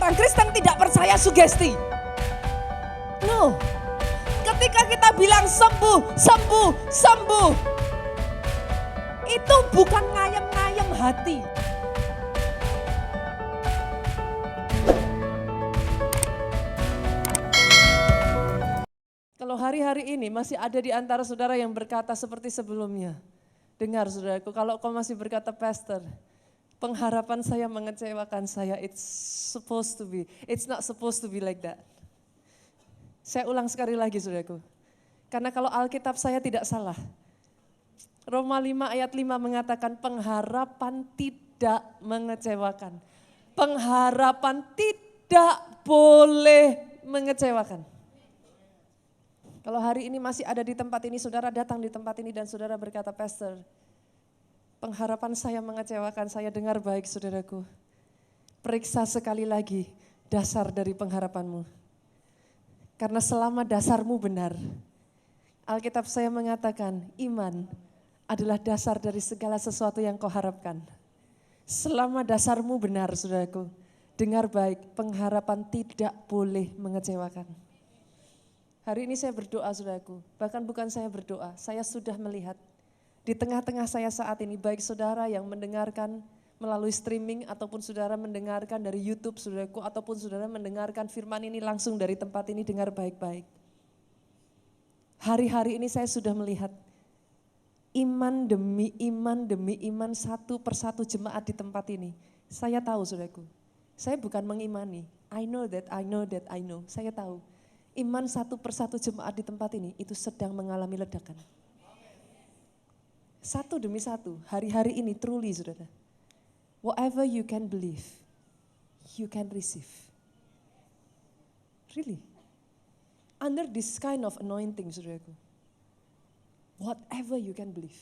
orang Kristen tidak percaya sugesti. No. Ketika kita bilang sembuh, sembuh, sembuh. Itu bukan ngayem-ngayem hati. Kalau hari-hari ini masih ada di antara saudara yang berkata seperti sebelumnya. Dengar saudaraku, kalau kau masih berkata, pastor, pengharapan saya mengecewakan saya, it's not supposed to be like that. Saya ulang sekali lagi saudaraku, karena kalau Alkitab saya tidak salah, Roma 5 ayat 5 mengatakan pengharapan tidak mengecewakan. Pengharapan tidak boleh mengecewakan. Kalau hari ini masih ada di tempat ini, saudara datang di tempat ini dan saudara berkata, pastor, pengharapan saya mengecewakan, saya dengar baik saudaraku. Periksa sekali lagi dasar dari pengharapanmu. Karena selama dasarmu benar, Alkitab saya mengatakan iman adalah dasar dari segala sesuatu yang kau harapkan. Selama dasarmu benar saudaraku, dengar baik, pengharapan tidak boleh mengecewakan. Hari ini saya berdoa saudaraku, bahkan bukan saya berdoa, saya sudah melihat di tengah-tengah saya saat ini, baik saudara yang mendengarkan melalui streaming ataupun saudara mendengarkan dari YouTube saudaraku, ataupun saudara mendengarkan firman ini langsung dari tempat ini, dengar baik-baik. Hari-hari ini saya sudah melihat iman demi iman satu persatu jemaat di tempat ini. Saya tahu saudaraku, saya bukan mengimani, I know. Saya tahu iman satu persatu jemaat di tempat ini itu sedang mengalami ledakan. Satu demi satu, hari-hari ini truly saudara. Whatever you can believe, you can receive. Really. Under this kind of anointing, saudaraku. Whatever you can believe.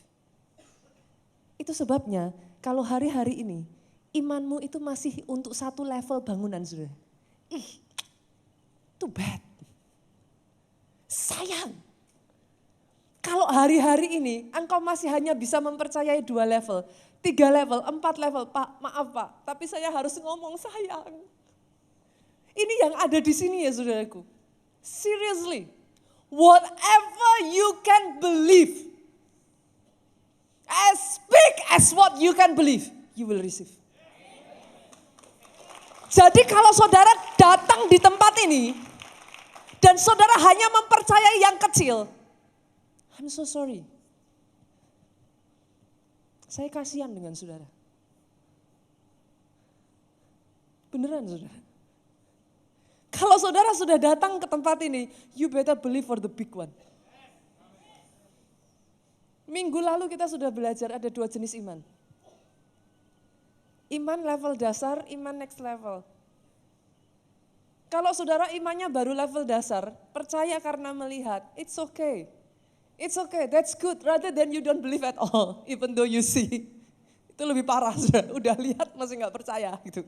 Itu sebabnya kalau hari-hari ini imanmu itu masih untuk satu level bangunan, saudara. Too bad. Sayang. Kalau hari-hari ini engkau masih hanya bisa mempercayai 2 level. 3 level, 4 level, Pak, maaf Pak, tapi saya harus ngomong sayang. Ini yang ada di sini ya saudaraku. Seriously, whatever you can believe, as big as what you can believe, you will receive. Jadi kalau saudara datang di tempat ini, dan saudara hanya mempercayai yang kecil, I'm so sorry. Saya kasihan dengan saudara. Beneran saudara. Kalau saudara sudah datang ke tempat ini, you better believe for the big one. Minggu lalu kita sudah belajar ada 2 jenis iman. Iman level dasar, iman next level. Kalau saudara imannya baru level dasar, percaya karena melihat, it's okay. It's okay, that's good, rather than you don't believe at all, even though you see. Itu lebih parah, udah lihat masih gak percaya gitu.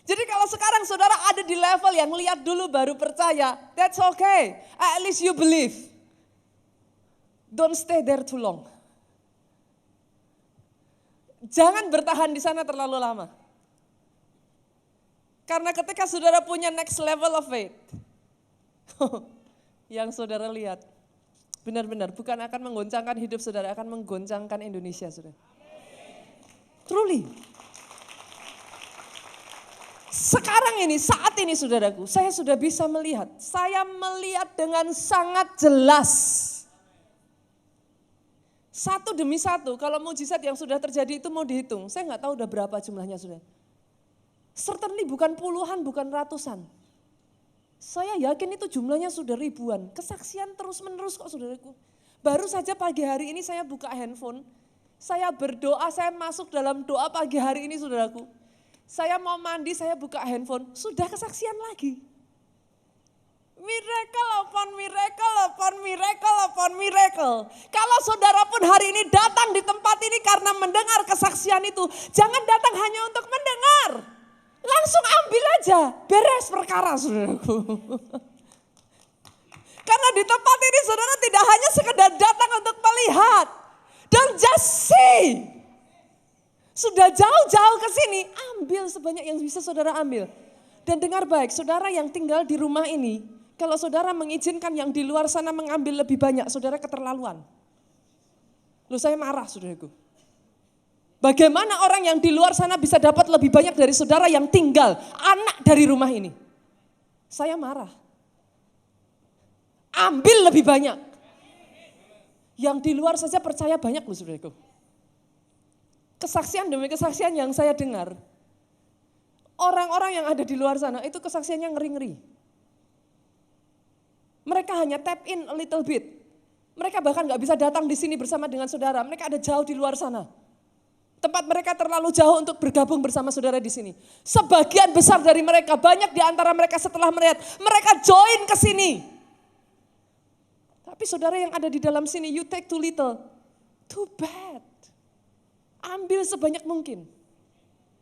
Jadi kalau sekarang saudara ada di level yang lihat dulu baru percaya, that's okay, at least you believe. Don't stay there too long. Jangan bertahan di sana terlalu lama. Karena ketika saudara punya next level of faith, yang saudara lihat, benar-benar bukan akan menggoncangkan hidup saudara, akan menggoncangkan Indonesia saudara. Truly. Sekarang ini, saat ini saudaraku, saya sudah bisa melihat. Saya melihat dengan sangat jelas. Satu demi satu, kalau mujizat yang sudah terjadi itu mau dihitung. Saya nggak tahu udah berapa jumlahnya saudara. Certainly bukan puluhan, bukan ratusan. Saya yakin itu jumlahnya sudah ribuan. Kesaksian terus menerus kok saudaraku. Baru saja pagi hari ini saya buka handphone. Saya berdoa, saya masuk dalam doa pagi hari ini saudaraku. Saya mau mandi, saya buka handphone. Sudah kesaksian lagi. Miracle upon miracle upon miracle upon miracle. Kalau saudara pun hari ini datang di tempat ini karena mendengar kesaksian itu. Jangan datang hanya untuk mendengar. Langsung ambil aja, beres perkara saudaraku. Karena di tempat ini saudara tidak hanya sekedar datang untuk melihat. Don't just see. Sudah jauh-jauh ke sini, ambil sebanyak yang bisa saudara ambil. Dan dengar baik, saudara yang tinggal di rumah ini, kalau saudara mengizinkan yang di luar sana mengambil lebih banyak, saudara keterlaluan. Loh, saya marah, saudaraku. Bagaimana orang yang di luar sana bisa dapat lebih banyak dari saudara yang tinggal, anak dari rumah ini? Saya marah. Ambil lebih banyak. Yang di luar saja percaya banyak loh, saudaraku. Kesaksian demi kesaksian yang saya dengar, orang-orang yang ada di luar sana itu kesaksiannya ngeri-ngeri. Mereka hanya tap in a little bit. Mereka bahkan gak bisa datang di sini bersama dengan saudara. Mereka ada jauh di luar sana. Tempat mereka terlalu jauh untuk bergabung bersama saudara di sini. Sebagian besar dari mereka, banyak di antara mereka setelah melihat, mereka join ke sini. Tapi saudara yang ada di dalam sini, you take too little. Too bad. Ambil sebanyak mungkin.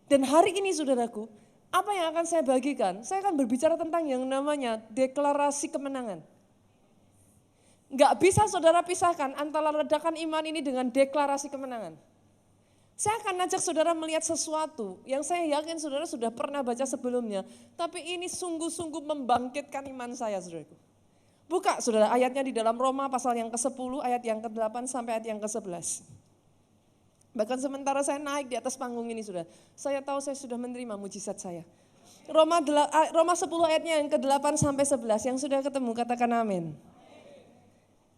Dan hari ini saudaraku, apa yang akan saya bagikan? Saya akan berbicara tentang yang namanya deklarasi kemenangan. Enggak bisa saudara pisahkan antara ledakan iman ini dengan deklarasi kemenangan. Saya akan ajak saudara melihat sesuatu yang saya yakin saudara sudah pernah baca sebelumnya. Tapi ini sungguh-sungguh membangkitkan iman saya, saudaraku. Buka saudara ayatnya di dalam Roma pasal yang ke-10, ayat yang ke-8 sampai ayat yang ke-11. Bahkan sementara saya naik di atas panggung ini saudara, saya tahu saya sudah menerima mujizat saya. Roma 10 ayatnya yang ke-8 sampai 11, yang sudah ketemu katakan amin.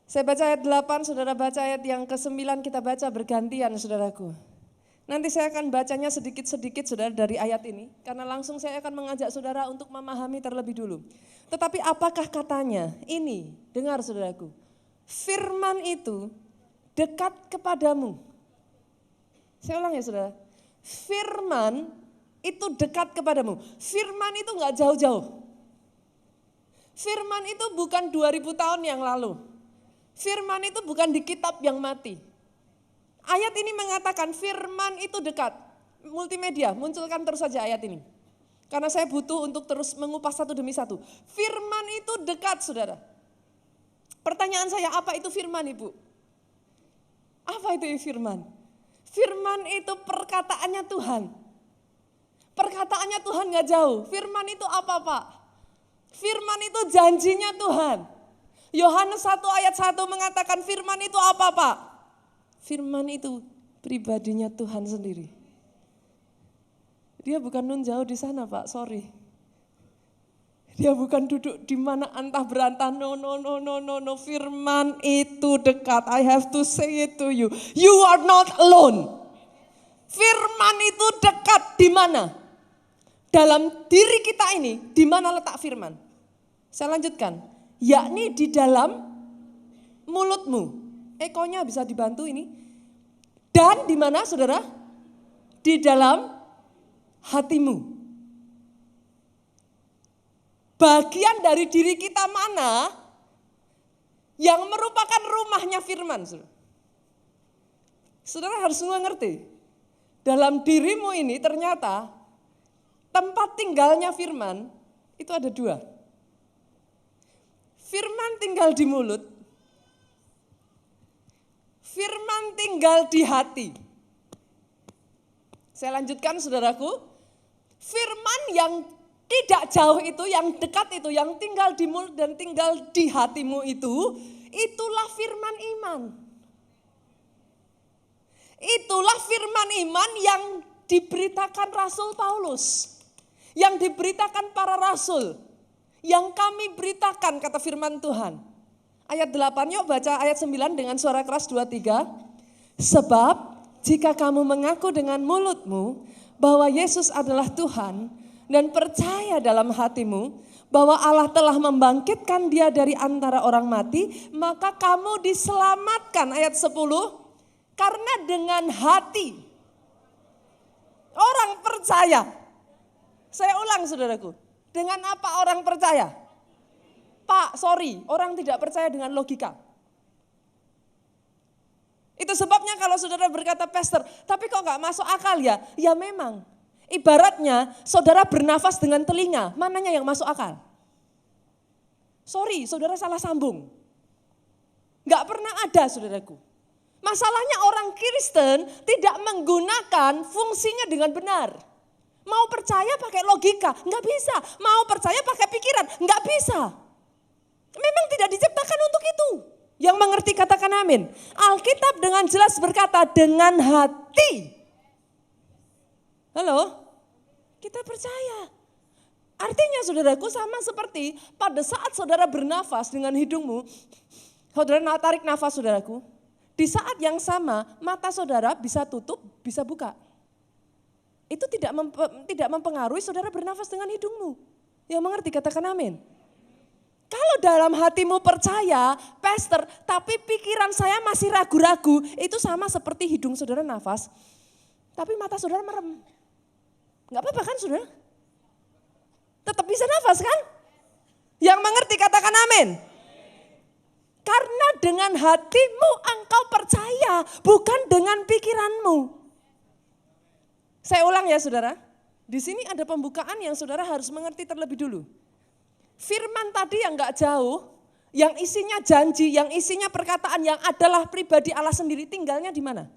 Saya baca ayat 8, saudara baca ayat yang ke-9, kita baca bergantian saudaraku. Nanti saya akan bacanya sedikit-sedikit saudara dari ayat ini, karena langsung saya akan mengajak saudara untuk memahami terlebih dulu. Tetapi apakah katanya? Ini, dengar saudaraku, firman itu dekat kepadamu. Saya ulang ya saudara, firman itu dekat kepadamu. Firman itu gak jauh-jauh. Firman itu bukan 2000 tahun yang lalu. Firman itu bukan di kitab yang mati. Ayat ini mengatakan firman itu dekat. Multimedia, munculkan terus saja ayat ini. Karena saya butuh untuk terus mengupas satu demi satu. Firman itu dekat saudara. Pertanyaan saya, apa itu firman Ibu? Apa itu firman? Firman itu perkataannya Tuhan. Perkataannya Tuhan gak jauh. Firman itu apa Pak? Firman itu janjinya Tuhan. Yohanes 1 ayat 1 mengatakan firman itu apa Pak? Firman itu pribadinya Tuhan sendiri. Dia bukan nun jauh di sana Pak, sorry. Dia bukan duduk di mana antah berantah, no. Firman itu dekat, I have to say it to you. You are not alone. Firman itu dekat di mana? Dalam diri kita ini, di mana letak firman? Saya lanjutkan, yakni di dalam mulutmu. Ekonya bisa dibantu ini. Dan di mana saudara? Di dalam hatimu. Bagian dari diri kita mana yang merupakan rumahnya firman? Saudara harus mengerti. Dalam dirimu ini ternyata tempat tinggalnya firman itu ada dua. Firman tinggal di mulut. Firman tinggal di hati. Saya lanjutkan saudaraku. Firman yang tidak jauh itu, yang dekat itu, yang tinggal di mulut dan tinggal di hatimu itu, itulah firman iman. Itulah firman iman yang diberitakan Rasul Paulus. Yang diberitakan para rasul. Yang kami beritakan kata firman Tuhan. Ayat 8, yuk baca ayat 9 dengan suara keras 2-3. Sebab jika kamu mengaku dengan mulutmu bahwa Yesus adalah Tuhan dan percaya dalam hatimu bahwa Allah telah membangkitkan dia dari antara orang mati, maka kamu diselamatkan. Ayat 10, karena dengan hati orang percaya. Saya ulang saudaraku, dengan apa orang percaya? Pak, sorry, orang tidak percaya dengan logika. Itu sebabnya kalau saudara berkata, pastor, tapi kok gak masuk akal ya? Ya memang, ibaratnya saudara bernafas dengan telinga, mananya yang masuk akal? Sorry, saudara salah sambung. Gak pernah ada saudaraku. Masalahnya orang Kristen tidak menggunakan fungsinya dengan benar. Mau percaya pakai logika, nggak bisa. Mau percaya pakai pikiran, nggak bisa. Memang tidak diciptakan untuk itu. Yang mengerti katakan amin. Alkitab dengan jelas berkata dengan hati. Halo? Kita percaya. Artinya saudaraku sama seperti pada saat saudara bernafas dengan hidungmu. Saudara tarik nafas saudaraku. Di saat yang sama mata saudara bisa tutup, bisa buka. Itu tidak mempengaruhi saudara bernafas dengan hidungmu. Yang mengerti katakan amin. Kalau dalam hatimu percaya, pastor, tapi pikiran saya masih ragu-ragu, itu sama seperti hidung saudara nafas, tapi mata saudara merem. Enggak apa-apa kan saudara? Tetap bisa nafas kan? Yang mengerti katakan amin. Karena dengan hatimu engkau percaya, bukan dengan pikiranmu. Saya ulang ya saudara, di sini ada pembukaan yang saudara harus mengerti terlebih dulu. Firman tadi yang gak jauh, yang isinya janji, yang isinya perkataan yang adalah pribadi Allah sendiri, tinggalnya di mana?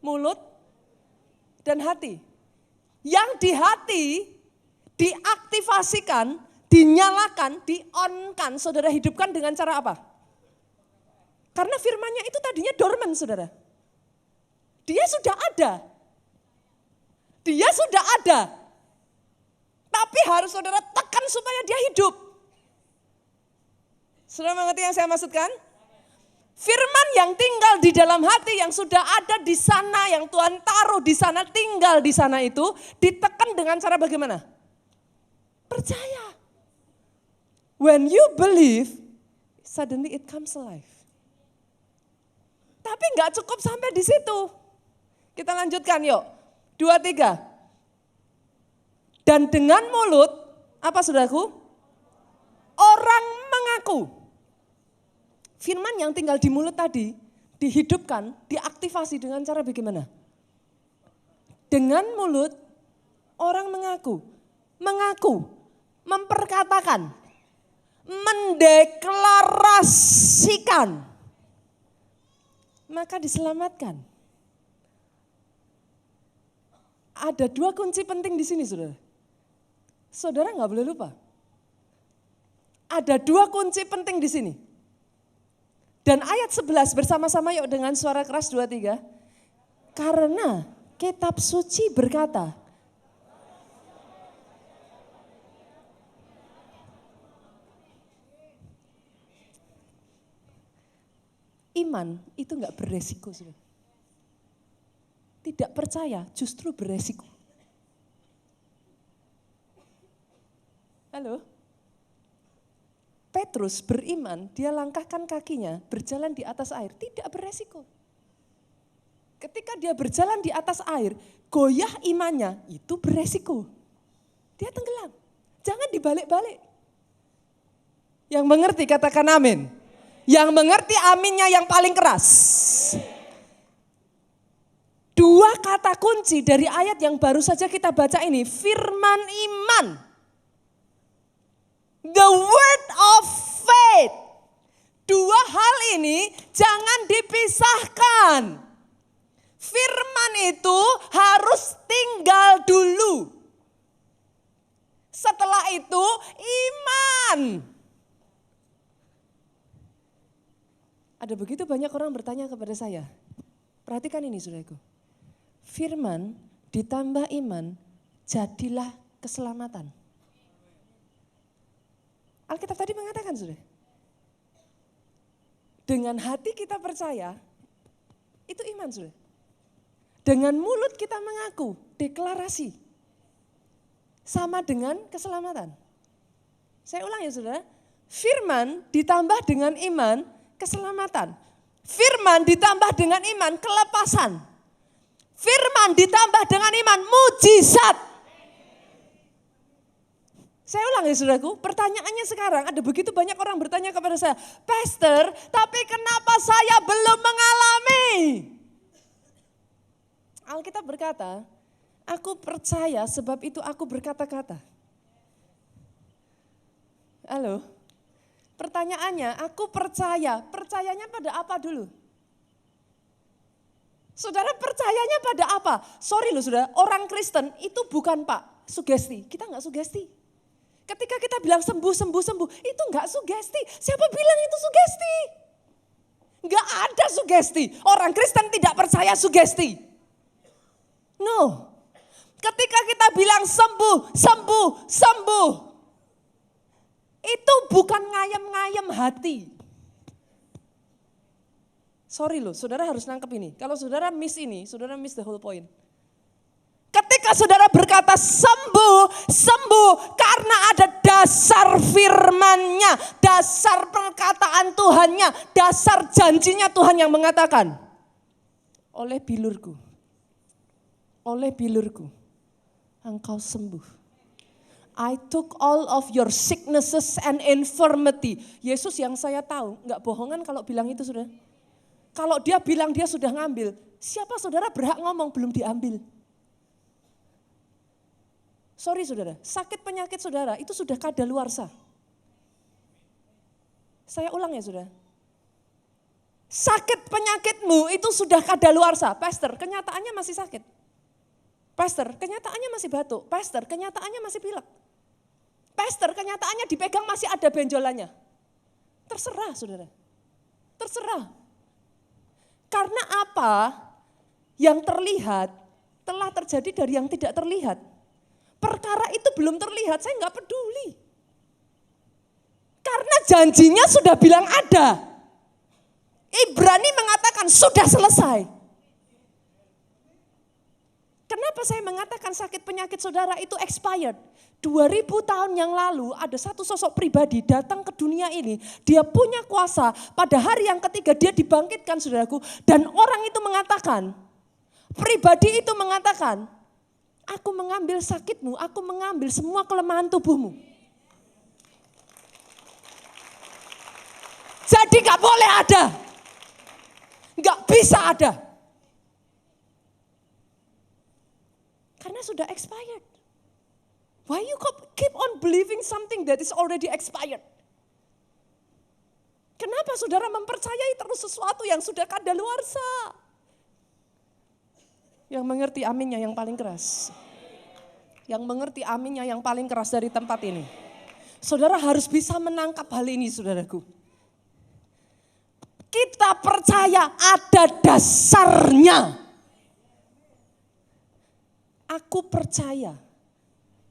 Mulut dan hati. Yang di hati diaktifasikan, dinyalakan, di-on-kan, saudara hidupkan dengan cara apa? Karena firmannya itu tadinya dormant saudara. Dia sudah ada. Dia sudah ada. Tapi harus saudara tekan supaya dia hidup. Saudara mengerti yang saya maksudkan? Firman yang tinggal di dalam hati yang sudah ada di sana, yang Tuhan taruh di sana, tinggal di sana itu, ditekan dengan cara bagaimana? Percaya. When you believe, suddenly it comes alive. Tapi nggak cukup sampai di situ. Kita lanjutkan yuk. 2, 3. Dan dengan mulut, apa saudaraku? Orang mengaku. Firman yang tinggal di mulut tadi, dihidupkan, diaktifasi dengan cara bagaimana? Dengan mulut, orang mengaku. Mengaku, memperkatakan, mendeklarasikan. Maka diselamatkan. Ada 2 kunci penting di sini saudara. Saudara nggak boleh lupa. Ada 2 kunci penting di sini. Dan ayat 11 bersama-sama yuk dengan suara keras 2, 3. Karena kitab suci berkata. Iman itu nggak beresiko saudara. Tidak percaya justru beresiko. Halo? Petrus beriman, dia langkahkan kakinya berjalan di atas air, tidak beresiko. Ketika dia berjalan di atas air, goyah imannya, itu beresiko. Dia tenggelam, jangan dibalik-balik. Yang mengerti katakan amin. Yang mengerti aminnya yang paling keras. 2 kata kunci dari ayat yang baru saja kita baca ini, firman iman. The word of faith. 2 hal ini jangan dipisahkan. Firman itu harus tinggal dulu. Setelah itu iman. Ada begitu banyak orang bertanya kepada saya. Perhatikan ini saudaraku. Firman ditambah iman, jadilah keselamatan. Alkitab tadi mengatakan sudah. Dengan hati kita percaya, itu iman sudah. Dengan mulut kita mengaku, deklarasi. Sama dengan keselamatan. Saya ulang ya saudara. Firman ditambah dengan iman, keselamatan. Firman ditambah dengan iman, kelepasan. Firman ditambah dengan iman, mujizat. Saya ulang ya saudaraku, pertanyaannya sekarang ada begitu banyak orang bertanya kepada saya, Pastor, tapi kenapa saya belum mengalami? Alkitab berkata, aku percaya sebab itu aku berkata-kata. Halo, pertanyaannya aku percaya, percayanya pada apa dulu? Saudara percayanya pada apa? Sorry loh saudara, orang Kristen itu bukan Pak sugesti. Kita nggak sugesti. Ketika kita bilang sembuh, itu nggak sugesti. Siapa bilang itu sugesti? Nggak ada sugesti. Orang Kristen tidak percaya sugesti. No. Ketika kita bilang sembuh. Itu bukan ngayem-ngayem hati. Sorry loh, saudara harus nangkep ini. Kalau saudara miss ini, saudara miss the whole point. Ketika saudara berkata sembuh karena ada dasar firman-Nya, dasar perkataan Tuhan-Nya, dasar janjinya Tuhan yang mengatakan, oleh bilurku, engkau sembuh. I took all of your sicknesses and infirmity. Yesus yang saya tahu, enggak bohongan kalau bilang itu sudah. Kalau dia bilang dia sudah ngambil, siapa saudara berhak ngomong belum diambil? Sorry saudara, sakit penyakit saudara itu sudah kadaluarsa. Saya ulang ya saudara. Sakit penyakitmu itu sudah kadaluarsa. Pastor, kenyataannya masih sakit. Pastor, kenyataannya masih batuk. Pastor, kenyataannya masih pilek. Pastor, kenyataannya dipegang masih ada benjolannya. Terserah saudara, terserah. Karena apa yang terlihat telah terjadi dari yang tidak terlihat. Perkara itu belum terlihat, saya enggak peduli. Karena janjinya sudah bilang ada. Ibrani mengatakan sudah selesai. Kenapa saya mengatakan sakit penyakit saudara itu expired? 2000 tahun yang lalu ada satu sosok pribadi datang ke dunia ini. Dia punya kuasa, pada hari yang ketiga dia dibangkitkan saudaraku. Dan orang itu mengatakan, pribadi itu mengatakan, aku mengambil sakitmu, aku mengambil semua kelemahan tubuhmu. Jadi gak boleh ada, gak bisa ada. Karena sudah expired. Why you keep on believing something that is already expired? Kenapa saudara mempercayai terus sesuatu yang sudah kadaluarsa? Yang mengerti aminnya yang paling keras. Yang mengerti aminnya yang paling keras dari tempat ini. Saudara harus bisa menangkap hal ini saudaraku. Kita percaya ada dasarnya. Aku percaya.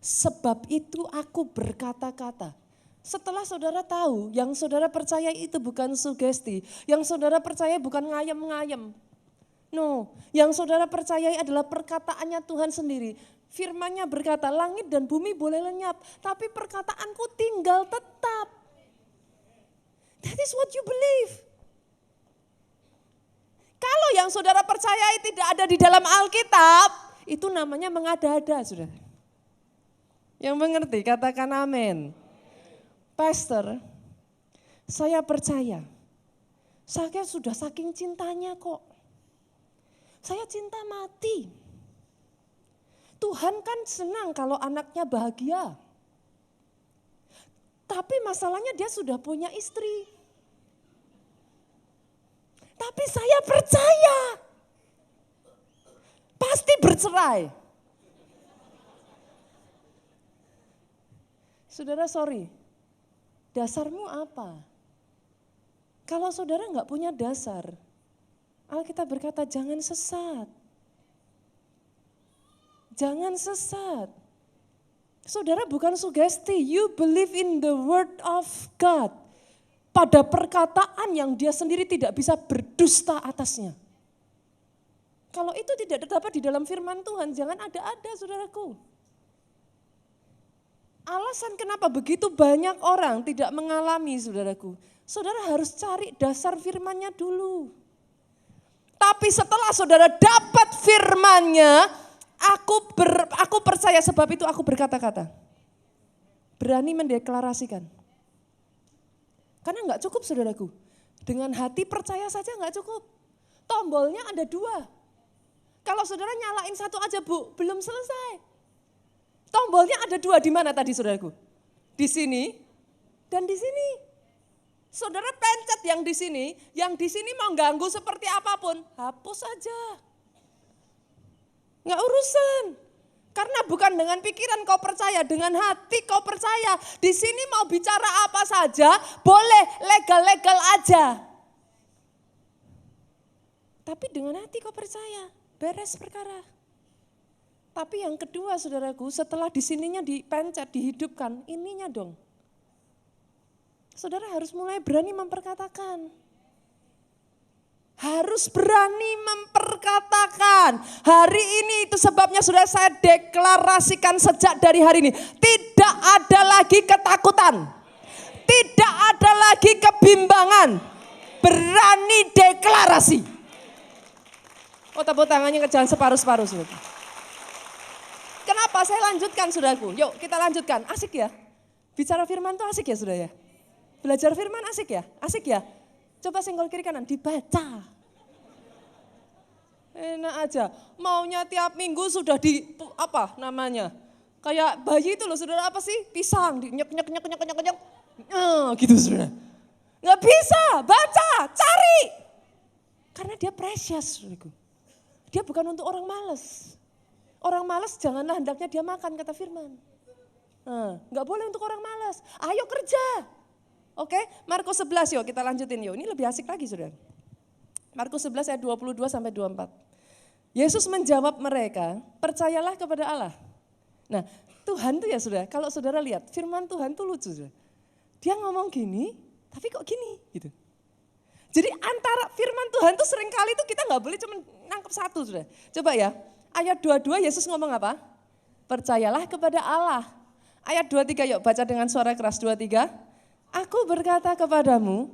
Sebab itu aku berkata-kata. Setelah saudara tahu, yang saudara percaya itu bukan sugesti. Yang saudara percaya bukan ngayem-ngayem. No, yang saudara percayai adalah perkataannya Tuhan sendiri. Firman-Nya berkata, langit dan bumi boleh lenyap, tapi perkataanku tinggal tetap. That is what you believe. Kalau yang saudara percayai tidak ada di dalam Alkitab, itu namanya mengada-ada, saudara. Yang mengerti, katakan amin. Pastor, saya percaya. Saya sudah saking cintanya kok. Saya cinta mati. Tuhan kan senang kalau anaknya bahagia. Tapi masalahnya dia sudah punya istri. Tapi saya percaya. Pasti bercerai. Saudara sorry, dasarmu apa? Kalau saudara enggak punya dasar, Alkitab berkata jangan sesat. Jangan sesat. Saudara bukan sugesti, you believe in the word of God. Pada perkataan yang dia sendiri tidak bisa berdusta atasnya. Kalau itu tidak terdapat di dalam firman Tuhan, jangan ada-ada saudaraku. Alasan kenapa begitu banyak orang tidak mengalami saudaraku. Saudara harus cari dasar firman-Nya dulu. Tapi setelah saudara dapat firman-Nya, aku percaya sebab itu aku berkata-kata. Berani mendeklarasikan. Karena enggak cukup saudaraku. Dengan hati percaya saja enggak cukup. Tombolnya ada 2. Kalau saudara nyalain satu aja bu, belum selesai. Tombolnya ada 2 di mana tadi saudaraku? Di sini dan di sini. Saudara pencet yang di sini mau ganggu seperti apapun, hapus aja. Enggak urusan. Karena bukan dengan pikiran kau percaya, dengan hati kau percaya. Di sini mau bicara apa saja, boleh legal-legal aja. Tapi dengan hati kau percaya, beres perkara. Tapi yang kedua saudaraku, setelah di sininya dipencet, dihidupkan, ininya dong. Saudara harus mulai berani memperkatakan. Harus berani memperkatakan. Hari ini itu sebabnya sudah saya deklarasikan sejak dari hari ini. Tidak ada lagi ketakutan. Tidak ada lagi kebimbangan. Berani deklarasi. Oh, tepuk tangannya jangan separuh-separuh. Kenapa saya lanjutkan saudaraku? Yuk kita lanjutkan. Asik ya? Bicara firman itu asik ya sudah ya? Belajar firman asik ya? Asik ya? Coba senggol kiri kanan, dibaca. Enak aja, maunya tiap minggu sudah apa namanya. Kayak bayi itu loh saudara, apa sih? Pisang, nyek gitu saudara. Nggak bisa, baca, cari. Karena dia precious saudaraku. Dia bukan untuk orang malas. Orang malas janganlah hendaknya dia makan kata firman. Nggak boleh untuk orang malas, ayo kerja. Oke, Markus 11 yuk kita lanjutin yuk. Ini lebih asik lagi saudara. Markus 11 ayat 22 sampai 24. Yesus menjawab mereka, percayalah kepada Allah. Nah Tuhan tuh ya saudara, kalau saudara lihat firman Tuhan tuh lucu saudara. Dia ngomong gini, tapi kok gini gitu. Jadi antara firman Tuhan tuh seringkali tuh kita nggak boleh cuma nangkep satu saudara. Coba ya, ayat 22 Yesus ngomong apa? Percayalah kepada Allah. Ayat 23 yuk baca dengan suara keras 23. Aku berkata kepadamu,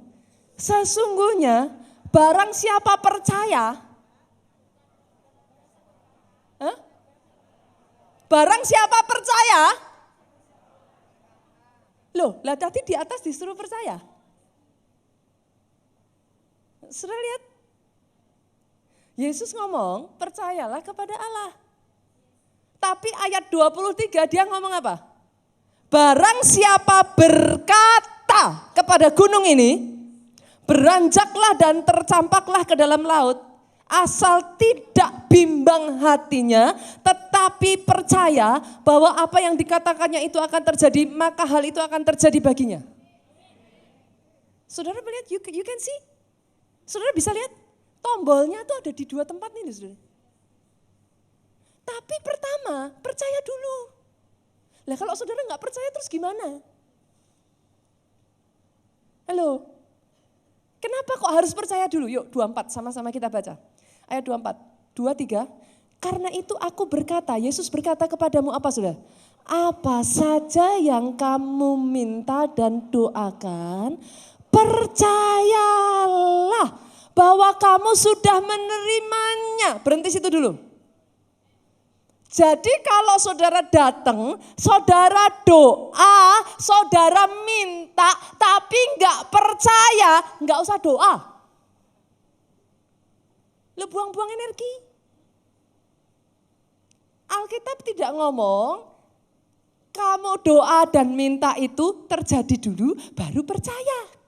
sesungguhnya barang siapa percaya, barang siapa percaya, loh lah tadi di atas disuruh percaya. Sudah lihat? Yesus ngomong percayalah kepada Allah. Tapi ayat 23 dia ngomong apa? Barang siapa berkata kepada gunung ini, beranjaklah dan tercampaklah ke dalam laut, asal tidak bimbang hatinya, tetapi percaya bahwa apa yang dikatakannya itu akan terjadi, maka hal itu akan terjadi baginya. Saudara melihat, you can see? Saudara bisa lihat? Tombolnya tuh ada di dua tempat nih saudara. Tapi pertama, percaya dulu. Lah kalau saudara nggak percaya terus gimana? Halo? Kenapa kok harus percaya dulu? Yuk 24 sama-sama kita baca. Ayat 24, 23. Karena itu aku berkata, Yesus berkata kepadamu apa saudara? Apa saja yang kamu minta dan doakan, percayalah bahwa kamu sudah menerimanya. Berhenti situ dulu. Jadi kalau saudara datang, saudara doa, saudara minta, tapi nggak percaya, nggak usah doa. Lu buang-buang energi. Alkitab tidak ngomong, kamu doa dan minta itu terjadi dulu, baru percaya.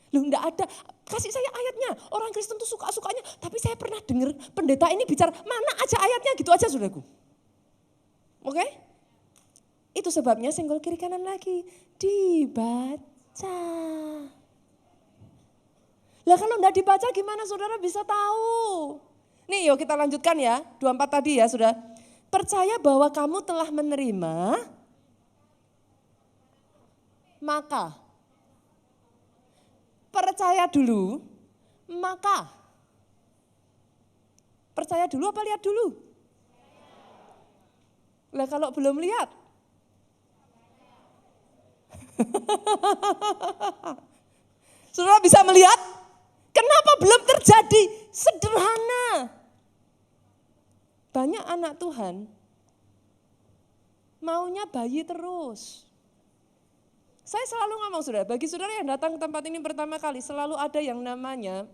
Lu enggak ada, kasih saya ayatnya. Orang Kristen tuh suka-sukanya, tapi saya pernah dengar pendeta ini bicara, mana aja ayatnya gitu aja saudaraku. Oke? Itu sebabnya senggol kiri kanan lagi, dibaca. Lah kalau enggak dibaca gimana saudara bisa tahu? Nih yuk kita lanjutkan ya, 24 tadi ya sudah. Percaya bahwa kamu telah menerima, maka percaya dulu, maka. Percaya dulu apa lihat dulu? Lah kalau belum lihat. Saudara bisa melihat? Kenapa belum terjadi? Sederhana. Banyak anak Tuhan maunya bayi terus. Saya selalu ngomong saudara, bagi saudara yang datang ke tempat ini pertama kali, selalu ada yang namanya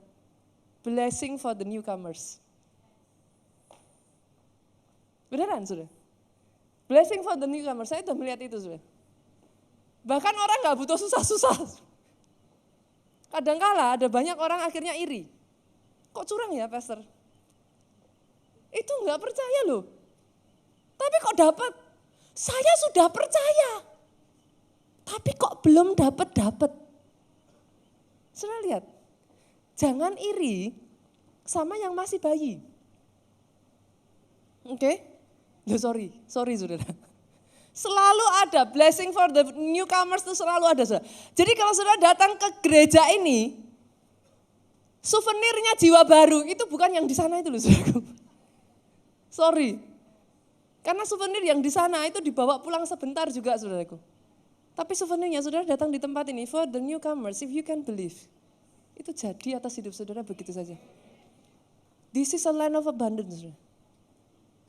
blessing for the newcomers. Beneran saudara? Blessing for the newcomers, saya sudah melihat itu saudara. Bahkan orang gak butuh susah-susah. Kadangkala ada banyak orang akhirnya iri. Kok curang ya pastor? Itu enggak percaya loh. Tapi kok dapat? Saya sudah percaya. Tapi kok belum dapat. Saudara lihat, jangan iri sama yang masih bayi. Oke? Loh sorry saudara. Selalu ada blessing for the newcomers itu selalu ada. Saudara. Jadi kalau saudara datang ke gereja ini, souvenirnya jiwa baru itu bukan yang di sana itu loh saudaraku. Sorry. Karena souvenir yang di sana itu dibawa pulang sebentar juga saudaraku. Tapi souvenirnya saudara datang di tempat ini for the newcomers, if you can believe. Itu jadi atas hidup saudara begitu saja. This is a land of abundance. Saudara.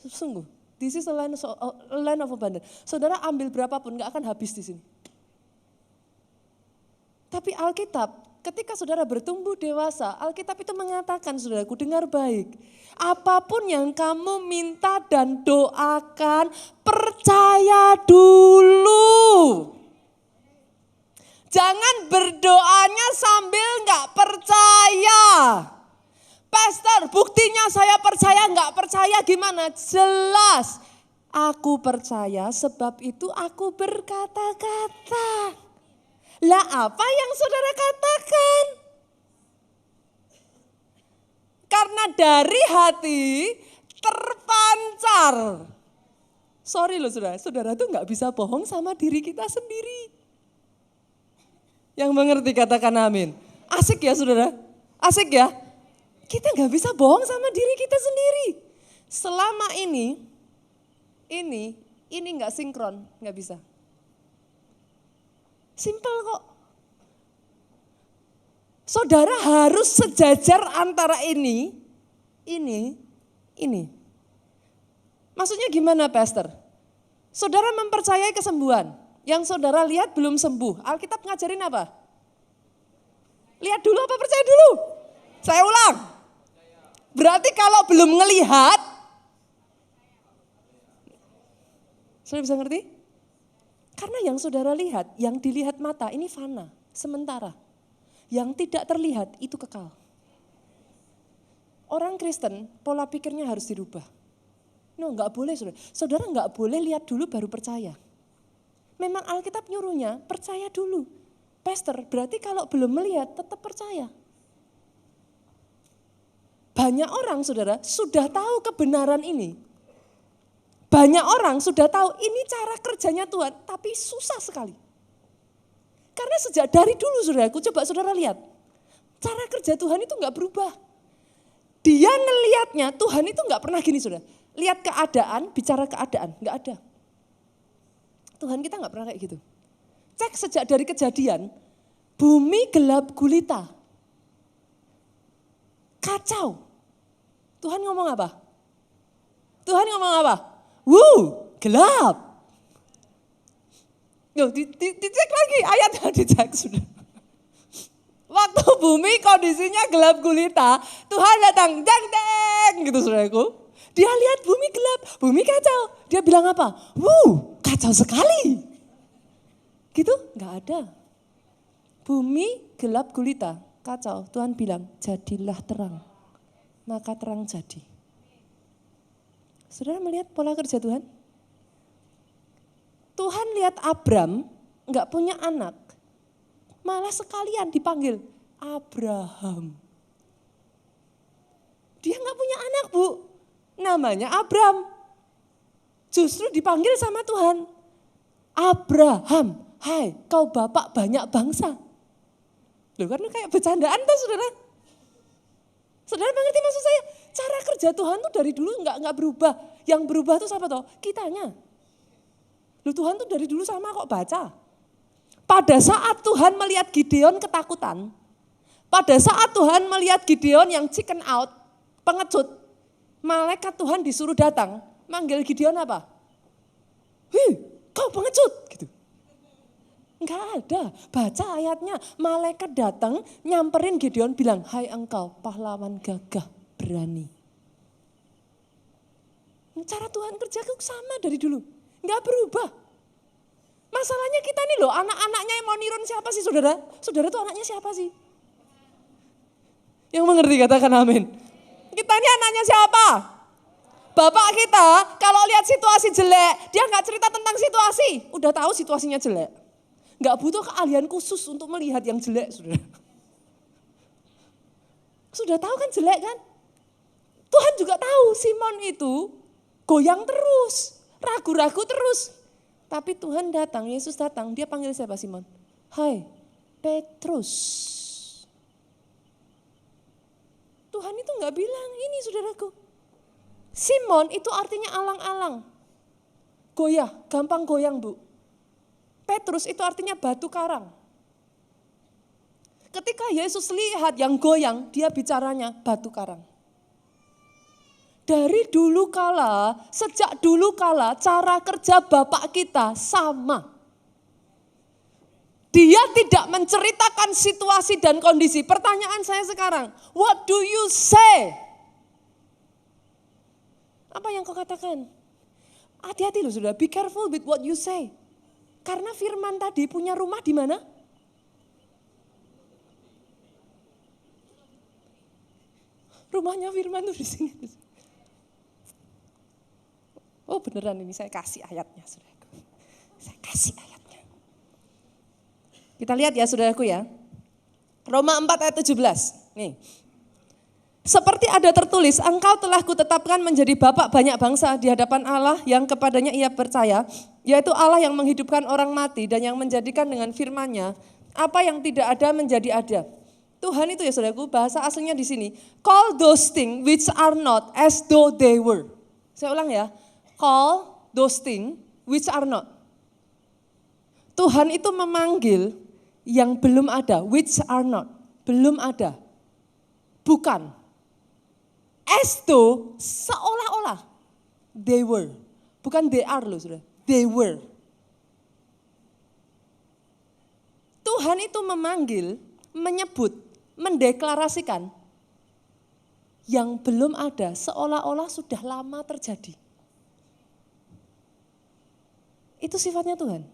Sungguh, this is a land of abundance. Saudara ambil berapapun gak akan habis di sini. Tapi Alkitab, ketika saudara bertumbuh dewasa, Alkitab itu mengatakan, saudaraku dengar baik. Apapun yang kamu minta dan doakan, percaya dulu. Jangan berdoanya sambil gak percaya. Pastor, buktinya saya percaya gak percaya gimana? Jelas, aku percaya sebab itu aku berkata-kata. Lah apa yang saudara katakan? Karena dari hati terpancar. Sorry loh saudara tuh gak bisa bohong sama diri kita sendiri. Yang mengerti katakan amin. Asik ya saudara? Asik ya? Kita gak bisa bohong sama diri kita sendiri. Selama ini gak sinkron, gak bisa. Simple kok. Saudara harus sejajar antara ini. Maksudnya gimana pastor? Saudara mempercayai kesembuhan. Yang saudara lihat belum sembuh. Alkitab ngajarin apa? Lihat dulu apa percaya dulu? Saya ulang. Berarti kalau belum ngelihat, saudara bisa ngerti? Karena yang saudara lihat, yang dilihat mata ini fana, sementara. Yang tidak terlihat itu kekal. Orang Kristen pola pikirnya harus dirubah. No, enggak boleh saudara. Saudara enggak boleh lihat dulu baru percaya. Memang Alkitab nyuruhnya percaya dulu. Pastor, berarti kalau belum melihat tetap percaya. Banyak orang saudara sudah tahu kebenaran ini. Banyak orang sudah tahu ini cara kerjanya Tuhan, tapi susah sekali. Karena sejak dari dulu saudaraku, coba saudara lihat. Cara kerja Tuhan itu enggak berubah. Dia ngelihatnya Tuhan itu enggak pernah gini saudara. Lihat keadaan, bicara keadaan, enggak ada. Tuhan kita gak pernah kayak gitu. Cek sejak dari kejadian, bumi gelap gulita. Kacau. Tuhan ngomong apa? Gelap. Yo, dicek lagi ayatnya dicek sudah. Waktu bumi kondisinya gelap gulita, Tuhan datang, deng gitu saudaraku. Dia lihat bumi gelap, bumi kacau. Dia bilang apa? Kacau sekali. Gitu? Enggak ada. Bumi gelap gulita, kacau. Tuhan bilang, jadilah terang. Maka terang jadi. Saudara melihat pola kerja Tuhan? Tuhan lihat Abram enggak punya anak. Malah sekalian dipanggil Abraham. Dia enggak punya anak, Bu. Namanya Abram. Justru dipanggil sama Tuhan. Abraham, hai kau bapak banyak bangsa. Loh karena kayak bercandaan tuh saudara. Saudara mengerti maksud saya? Cara kerja Tuhan tuh dari dulu enggak berubah. Yang berubah tuh siapa toh? Kitanya. Loh Tuhan tuh dari dulu sama kok baca. Pada saat Tuhan melihat Gideon ketakutan. Pada saat Tuhan melihat Gideon yang chicken out, pengecut. Malaikat Tuhan disuruh datang, manggil Gideon apa? Kau pengecut gitu. Enggak ada, baca ayatnya. Malaikat datang, nyamperin Gideon bilang, hai engkau pahlawan gagah berani. Cara Tuhan kerja sama dari dulu, enggak berubah. Masalahnya kita nih loh, anak-anaknya yang mau nirun siapa sih saudara? Saudara tuh anaknya siapa sih? Yang mengerti katakan amin. Kita ini anaknya siapa? Bapak kita kalau lihat situasi jelek, dia nggak cerita tentang situasi. Udah tahu situasinya jelek. Nggak butuh keahlian khusus untuk melihat yang jelek, saudara. Sudah tahu kan jelek kan? Tuhan juga tahu Simon itu goyang terus, ragu-ragu terus. Tapi Tuhan datang, Yesus datang, dia panggil siapa Simon? Hai, Petrus. Tuhan itu nggak bilang, ini saudaraku. Simon itu artinya alang-alang. Goyah, gampang goyang Bu. Petrus itu artinya batu karang. Ketika Yesus lihat yang goyang, dia bicaranya batu karang. Dari dulu kala, sejak dulu kala cara kerja Bapak kita sama. Dia tidak menceritakan situasi dan kondisi. Pertanyaan saya sekarang, what do you say? Apa yang kau katakan? Hati-hati loh saudara, be careful with what you say. Karena firman tadi punya rumah di mana? Rumahnya firman tuh di sini. Oh beneran ini saya kasih ayatnya saudaraku. Saya kasih ayatnya. Kita lihat ya saudaraku ya. Roma 4 ayat 17. Nih. Seperti ada tertulis, engkau telah kutetapkan menjadi bapak banyak bangsa di hadapan Allah yang kepadanya ia percaya, yaitu Allah yang menghidupkan orang mati dan yang menjadikan dengan firman-Nya apa yang tidak ada menjadi ada. Tuhan itu ya saudaraku, bahasa aslinya di sini, call those things which are not as though they were. Saya ulang ya, call those things which are not. Tuhan itu memanggil yang belum ada, which are not, belum ada, bukan. As though, seolah-olah, they were. Bukan they are loh saudara, they were. Tuhan itu memanggil, menyebut, mendeklarasikan yang belum ada seolah-olah sudah lama terjadi. Itu sifatnya Tuhan.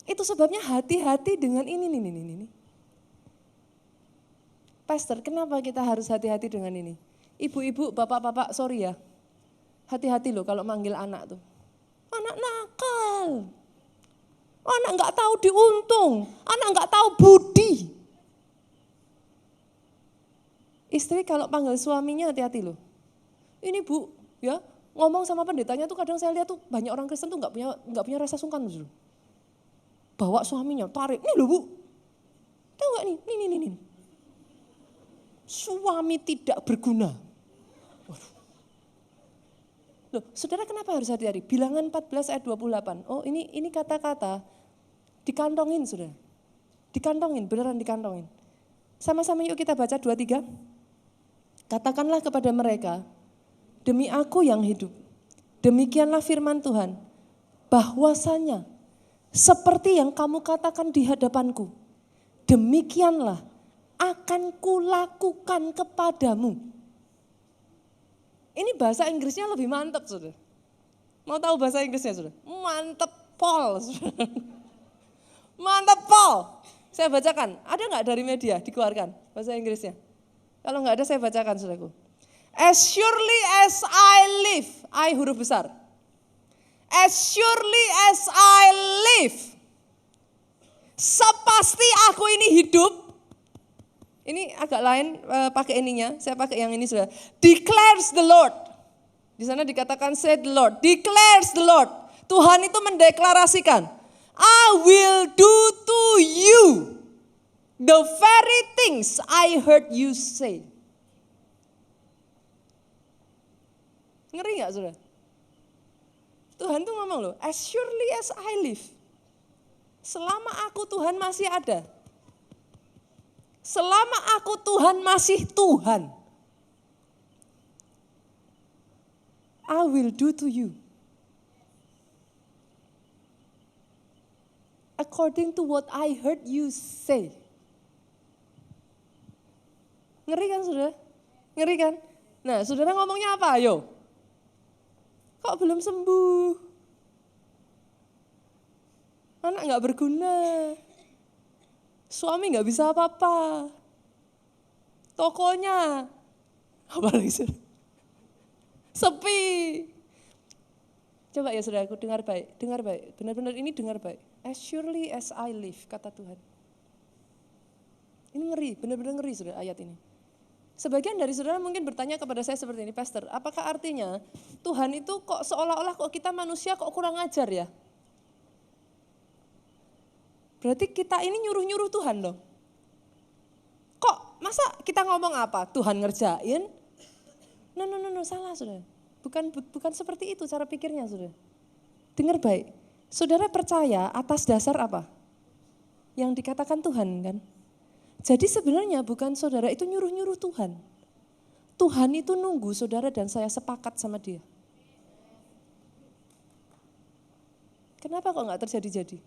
Itu sebabnya hati-hati dengan ini. Pastor, kenapa kita harus hati-hati dengan ini? Ibu-ibu, bapak-bapak, sorry ya. Hati-hati loh kalau manggil anak tuh. Anak nakal. Anak nggak tahu diuntung. Anak nggak tahu budi. Istri kalau panggil suaminya hati-hati loh. Ini Bu, ya ngomong sama pendetanya tuh kadang saya lihat tuh banyak orang Kristen tuh nggak punya rasa sungkan loh. Bawa suaminya, tarik, nih loh Bu. Tahu nggak nih, nih. Suami tidak berguna. Loh, saudara kenapa harus hati-hati? Bilangan 14 ayat 28. Oh ini kata-kata dikantongin saudara. Dikantongin, beneran dikantongin. Sama-sama yuk kita baca 2-3. Katakanlah kepada mereka, demi aku yang hidup, demikianlah firman Tuhan, bahwasanya seperti yang kamu katakan di hadapanku, demikianlah akan kulakukan kepadamu. Ini bahasa Inggrisnya lebih mantap, saudara. Mau tahu bahasa Inggrisnya, saudara? Mantap Paul, saudara. Mantap Paul. Saya bacakan, ada nggak dari media dikeluarkan bahasa Inggrisnya? Kalau nggak ada saya bacakan, saudaraku. As surely as I live, I huruf besar. As surely as I live, sepasti aku ini hidup. Ini agak lain pakai ininya, saya pakai yang ini sudah. Declares the Lord. Di sana dikatakan said the Lord. Declares the Lord. Tuhan itu mendeklarasikan, I will do to you the very things I heard you say. Ngeri gak saudara? Tuhan tuh ngomong loh, as surely as I live. Selama aku Tuhan masih ada. Selama aku Tuhan masih Tuhan, I will do to you according to what I heard you say. Ngeri kan saudara? Ngeri kan? Nah saudara ngomongnya apa ayo? Kok belum sembuh? Anak gak berguna. Suami gak bisa apa-apa. Tokonya. Apalagi Sepi. Coba ya saudaraku, dengar baik. Benar-benar ini dengar baik. As surely as I live, kata Tuhan. Ini ngeri, benar-benar ngeri saudara ayat ini. Sebagian dari saudara mungkin bertanya kepada saya seperti ini, Pastor, apakah artinya Tuhan itu kok seolah-olah kok kita manusia kok kurang ajar ya? Berarti kita ini nyuruh-nyuruh Tuhan dong. Kok masa kita ngomong apa? Tuhan ngerjain? No, salah saudara. Bukan seperti itu cara pikirnya saudara. Dengar baik, saudara percaya atas dasar apa? Yang dikatakan Tuhan kan? Jadi sebenarnya bukan saudara itu nyuruh-nyuruh Tuhan. Tuhan itu nunggu saudara dan saya sepakat sama dia. Kenapa kok gak terjadi-jadi?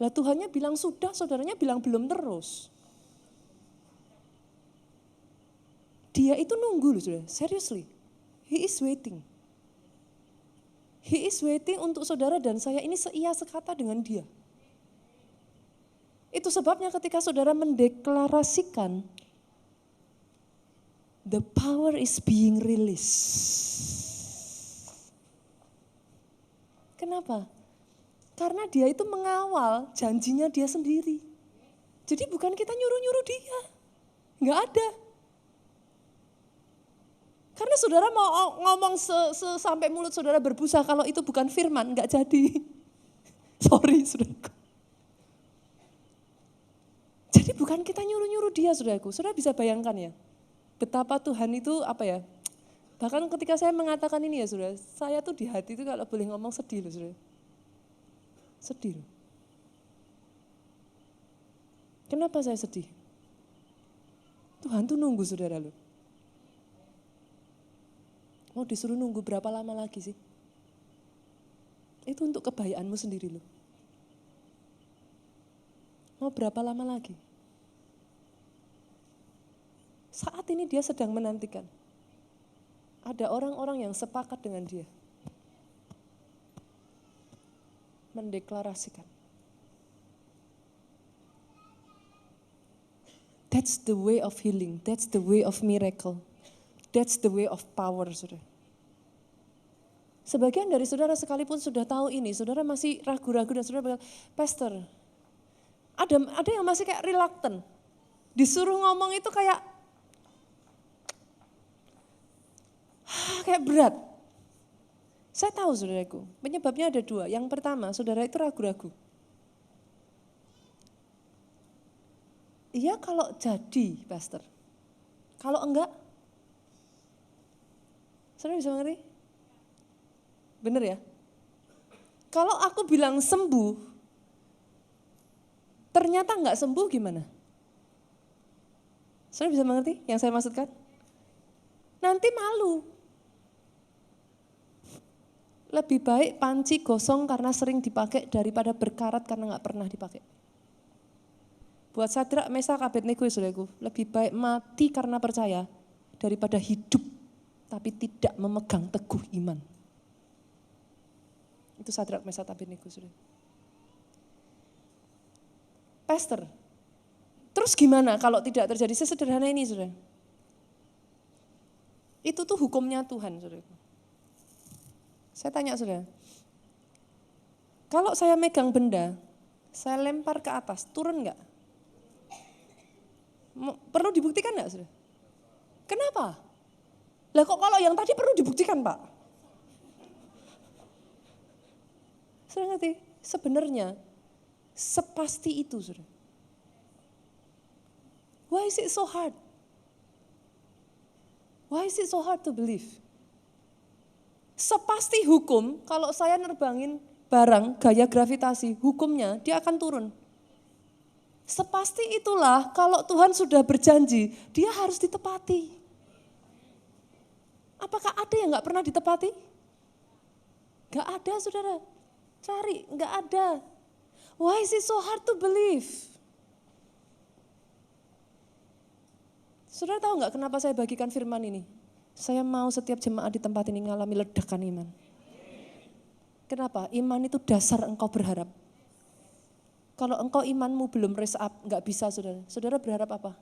Lah Tuhannya bilang sudah, saudaranya bilang belum terus. Dia itu nunggu loh saudara, seriously. He is waiting. He is waiting untuk saudara dan saya ini seia sekata dengan dia. Itu sebabnya ketika saudara mendeklarasikan, the power is being released. Kenapa? Karena dia itu mengawal janjinya dia sendiri. Jadi bukan kita nyuruh-nyuruh dia. Enggak ada. Karena saudara mau ngomong sampai mulut saudara berbusa, kalau itu bukan firman, enggak jadi. Sorry saudaraku. Jadi bukan kita nyuruh-nyuruh dia saudaraku. Saudara bisa bayangkan ya, betapa Tuhan itu apa ya. Bahkan ketika saya mengatakan ini ya saudara, saya tuh di hati itu kalau boleh ngomong sedih loh saudara. Sedih loh. Kenapa saya sedih? Tuhan tuh nunggu saudara loh. Mau disuruh nunggu berapa lama lagi sih? Itu untuk kebahagiaanmu sendiri loh. Mau berapa lama lagi? Saat ini dia sedang menantikan. Ada orang-orang yang sepakat dengan dia. Mendeklarasikan. That's the way of healing, that's the way of miracle. That's the way of power, saudara. Sebagian dari saudara sekalipun sudah tahu ini, saudara masih ragu-ragu dan saudara bilang, Pastor, ada yang masih kayak reluctant. Disuruh ngomong itu kayak berat. Saya tahu saudaraku, penyebabnya ada dua. Yang pertama, saudara itu ragu-ragu. Iya kalau jadi, Pastor. Kalau enggak, saudara bisa mengerti? Benar ya? Kalau aku bilang sembuh, ternyata enggak sembuh gimana? Saudara bisa mengerti yang saya maksudkan? Nanti malu. Lebih baik panci gosong karena sering dipakai daripada berkarat karena enggak pernah dipakai. Buat Sadrak, Mesak, Abednego, saudaraku, lebih baik mati karena percaya daripada hidup tapi tidak memegang teguh iman. Itu Sadrak, Mesak, Abednego, saudara. Pastor, terus gimana kalau tidak terjadi? Sesederhana ini, saudara. Itu tuh hukumnya Tuhan, saudara. Saya tanya, saudara. Kalau saya megang benda, saya lempar ke atas, turun enggak? Perlu dibuktikan enggak, saudara? Kenapa? Lah kok kalau yang tadi perlu dibuktikan, Pak? Saudara ngerti? Sebenarnya sepasti itu, saudara. Why is it so hard? Why is it so hard to believe? Sepasti hukum, kalau saya nerbangin barang gaya gravitasi, hukumnya dia akan turun. Sepasti itulah kalau Tuhan sudah berjanji, dia harus ditepati. Apakah ada yang gak pernah ditepati? Gak ada, saudara. Cari, gak ada. Why is it so hard to believe? Saudara tahu gak kenapa saya bagikan firman ini? Saya mau setiap jemaat di tempat ini mengalami ledakan iman. Kenapa? Iman itu dasar engkau berharap. Kalau engkau imanmu belum raise up, gak bisa saudara. Saudara berharap apa?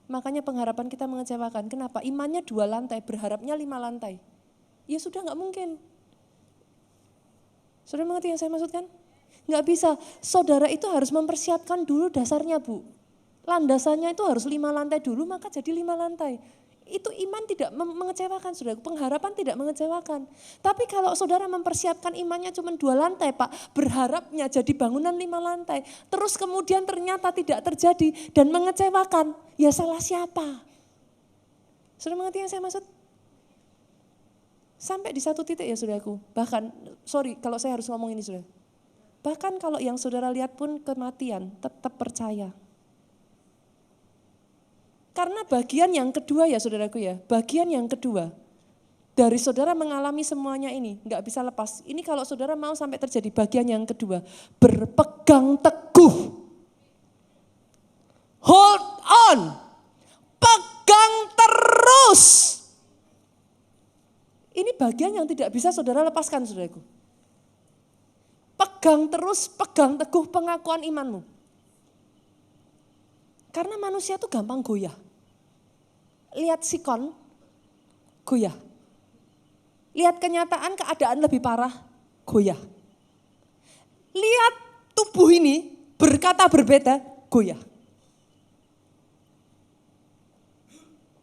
Makanya pengharapan kita mengecewakan. Kenapa? Imannya 2 lantai, berharapnya 5 lantai. Ya sudah nggak mungkin. Saudara mengerti yang saya maksudkan? Nggak bisa. Saudara itu harus mempersiapkan dulu dasarnya, Bu. Landasannya itu harus 5 lantai dulu, maka jadi 5 lantai. Itu iman tidak mengecewakan, saudara. Pengharapan tidak mengecewakan. Tapi kalau saudara mempersiapkan imannya cuma 2 lantai, Pak, berharapnya jadi bangunan 5 lantai, terus kemudian ternyata tidak terjadi dan mengecewakan, ya salah siapa? Saudara mengerti yang saya maksud? Sampai di satu titik ya saudaraku, bahkan, sorry kalau saya harus ngomong ini saudara, bahkan kalau yang saudara lihat pun kematian, tetap percaya. Karena bagian yang kedua ya saudaraku ya, bagian yang kedua dari saudara mengalami semuanya ini, nggak bisa lepas. Ini kalau saudara mau sampai terjadi bagian yang kedua, berpegang teguh. Hold on, pegang terus. Ini bagian yang tidak bisa saudara lepaskan saudaraku. Pegang terus, pegang teguh pengakuan imanmu. Karena manusia itu gampang goyah. Lihat sikon, goyah. Lihat kenyataan keadaan lebih parah, goyah. Lihat tubuh ini berkata berbeda, goyah.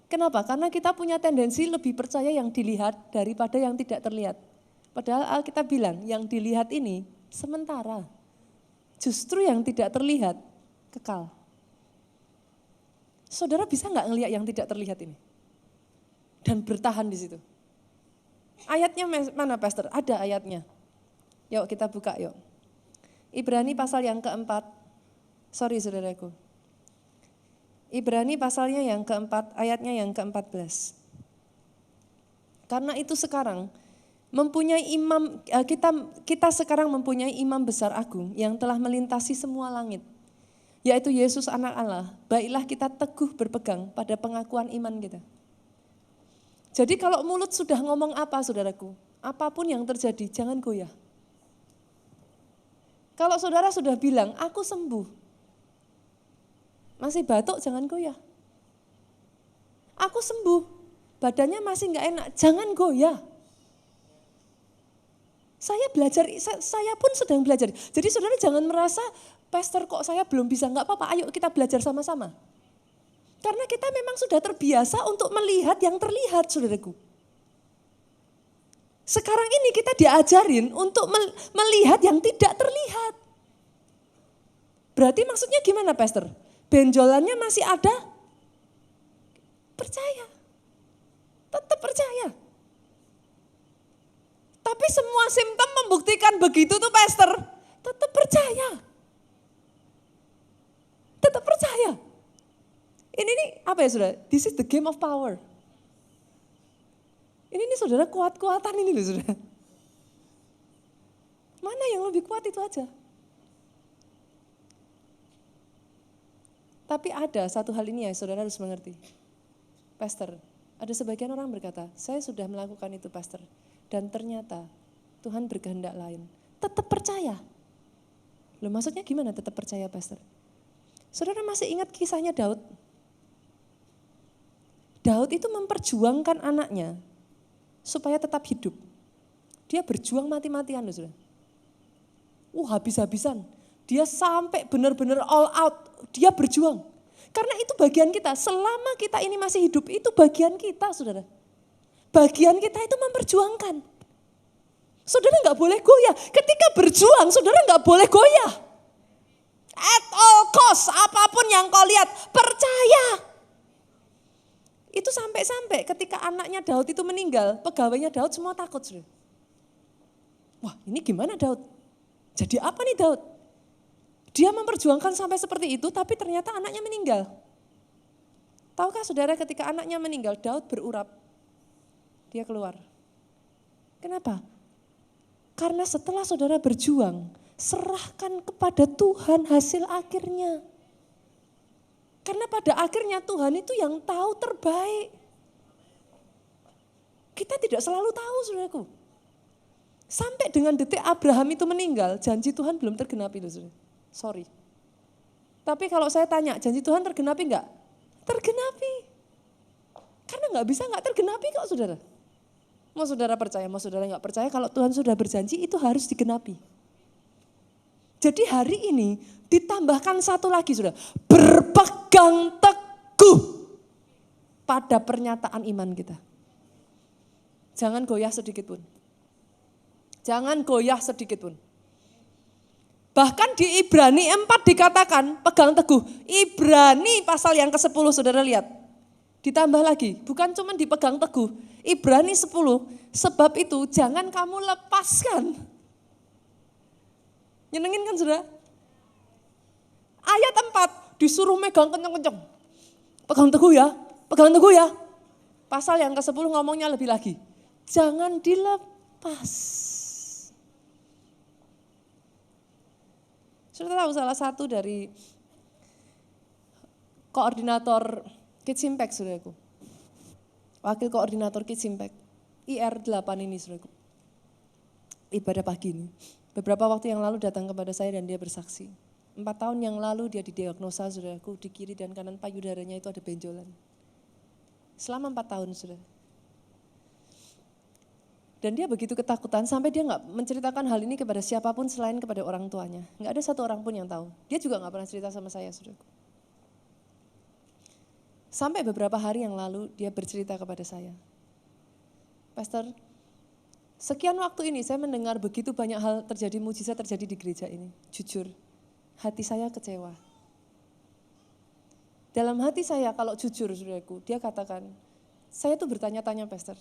Kenapa? Karena kita punya tendensi lebih percaya yang dilihat daripada yang tidak terlihat. Padahal Alkitab bilang yang dilihat ini sementara. Justru yang tidak terlihat kekal. Saudara bisa nggak ngelihat yang tidak terlihat ini? Dan bertahan di situ. Ayatnya mana Pastor? Ada ayatnya. Yuk kita buka yuk. Ibrani pasal yang keempat. Sorry saudaraku. Ibrani pasalnya yang keempat, ayatnya yang ke-14. Karena itu sekarang mempunyai imam, kita sekarang mempunyai imam besar agung yang telah melintasi semua langit. Yaitu Yesus anak Allah, baiklah kita teguh berpegang pada pengakuan iman kita. Jadi kalau mulut sudah ngomong apa saudaraku, apapun yang terjadi jangan goyah. Kalau saudara sudah bilang, aku sembuh, masih batuk jangan goyah. Aku sembuh, badannya masih gak enak, jangan goyah. Saya belajar, saya pun sedang belajar. Jadi saudara jangan merasa, Pastor kok saya belum bisa, gak apa-apa, ayo kita belajar sama-sama. Karena kita memang sudah terbiasa untuk melihat yang terlihat, saudaraku. Sekarang ini kita diajarin untuk melihat yang tidak terlihat. Berarti maksudnya gimana, Pastor? Benjolannya masih ada? Percaya. Tetap percaya. Tapi semua simptom membuktikan begitu tuh, Pastor. Tetap percaya. Tetap percaya. Ini nih apa ya saudara? This is the game of power. Ini nih saudara kuat-kuatan ini loh saudara. Mana yang lebih kuat itu aja. Tapi ada satu hal ini ya saudara harus mengerti. Pastor, ada sebagian orang berkata, saya sudah melakukan itu Pastor. Dan ternyata Tuhan berkehendak lain. Tetap percaya. Loh maksudnya gimana tetap percaya Pastor? Saudara masih ingat kisahnya Daud? Daud itu memperjuangkan anaknya supaya tetap hidup. Dia berjuang mati-matian loh saudara. Habis-habisan. Dia sampai benar-benar all out. Dia berjuang. Karena itu bagian kita. Selama kita ini masih hidup, itu bagian kita saudara. Bagian kita itu memperjuangkan. Saudara gak boleh goyah. Ketika berjuang, saudara gak boleh goyah. At all cost, apapun yang kau lihat, percaya. Itu sampai-sampai ketika anaknya Daud itu meninggal, pegawainya Daud semua takut. Saudara. Wah ini gimana Daud? Jadi apa nih Daud? Dia memperjuangkan sampai seperti itu, tapi ternyata anaknya meninggal. Tahukah saudara ketika anaknya meninggal, Daud berurap. Dia keluar. Kenapa? Karena setelah saudara berjuang, serahkan kepada Tuhan hasil akhirnya. Karena pada akhirnya Tuhan itu yang tahu terbaik. Kita tidak selalu tahu saudaraku. Sampai dengan detik Abraham itu meninggal, janji Tuhan belum tergenapi loh saudara. Sorry. Tapi kalau saya tanya, janji Tuhan tergenapi enggak? Tergenapi. Karena nggak bisa nggak tergenapi kok saudara. Mau saudara percaya, mau saudara nggak percaya, kalau Tuhan sudah berjanji itu harus digenapi. Jadi hari ini ditambahkan satu lagi saudara, berpegang teguh pada pernyataan iman kita. Jangan goyah sedikit pun. Jangan goyah sedikit pun. Bahkan di Ibrani 4 dikatakan pegang teguh. Ibrani pasal yang ke-10 saudara lihat. Ditambah lagi, bukan cuma dipegang teguh. Ibrani 10, sebab itu jangan kamu lepaskan. Nyenengin kan saudara? Ayat 4 disuruh megang kenceng-kenceng. Pegang teguh ya, pegang teguh ya. Pasal yang ke-10 ngomongnya lebih lagi. Jangan dilepas. Sudah tahu salah satu dari koordinator Kids Impact, saudaraku. Wakil koordinator Kids Impact, IR8 ini, saudaraku. Ibadah pagi ini. Beberapa waktu yang lalu datang kepada saya dan dia bersaksi. 4 tahun yang lalu dia didiagnosa, saudaraku, di kiri dan kanan payudaranya itu ada benjolan. Selama 4 tahun, saudara. Dan dia begitu ketakutan sampai dia nggak menceritakan hal ini kepada siapapun selain kepada orang tuanya. Nggak ada satu orang pun yang tahu. Dia juga nggak pernah cerita sama saya, saudaraku. Sampai beberapa hari yang lalu dia bercerita kepada saya. Pastor, sekian waktu ini saya mendengar begitu banyak hal terjadi, mujizat terjadi di gereja ini. Jujur, hati saya kecewa. Dalam hati saya kalau jujur, saudaraku, dia katakan, saya tuh bertanya-tanya, Pastor.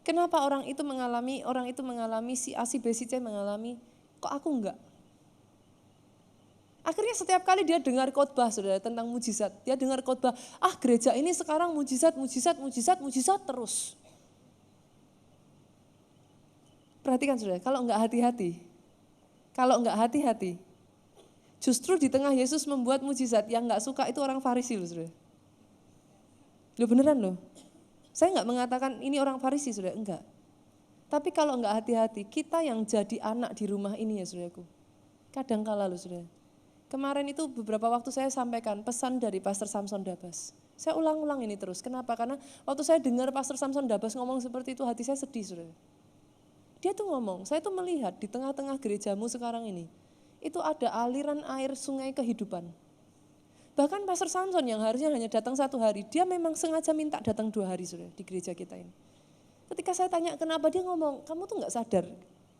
Kenapa orang itu mengalami, si A, si B, si C mengalami, kok aku enggak? Akhirnya setiap kali dia dengar khotbah, saudara, tentang mujizat. Dia dengar khotbah, gereja ini sekarang mujizat terus. Perhatikan saudara, kalau enggak hati-hati, justru di tengah Yesus membuat mujizat, yang enggak suka itu orang Farisi loh saudara. Loh beneran loh. Saya enggak mengatakan ini orang Farisi, saudara, enggak. Tapi kalau enggak hati-hati, kita yang jadi anak di rumah ini ya, saudaraku. Kadang kala loh, saudara. Kemarin itu beberapa waktu saya sampaikan pesan dari Pastor Samson Dabas. Saya ulang-ulang ini terus. Kenapa? Karena waktu saya dengar Pastor Samson Dabas ngomong seperti itu, hati saya sedih, saudara. Dia tuh ngomong, saya tuh melihat di tengah-tengah gerejamu sekarang ini, itu ada aliran air sungai kehidupan. Bahkan Pastor Samson yang harusnya hanya datang 1 hari, dia memang sengaja minta datang 2 hari sudah di gereja kita ini. Ketika saya tanya kenapa, dia ngomong, kamu tuh gak sadar,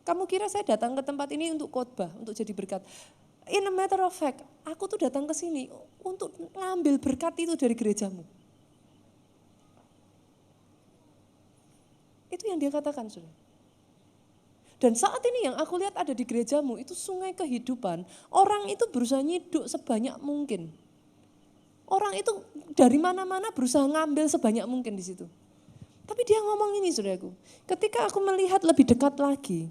kamu kira saya datang ke tempat ini untuk khotbah, untuk jadi berkat. In a matter of fact, aku tuh datang ke sini untuk ngambil berkat itu dari gerejamu. Itu yang dia katakan sudah. Dan saat ini yang aku lihat ada di gerejamu itu sungai kehidupan, orang itu berusaha nyiduk sebanyak mungkin. Orang itu dari mana-mana berusaha ngambil sebanyak mungkin di situ. Tapi dia ngomong ini saudaraku, ketika aku melihat lebih dekat lagi,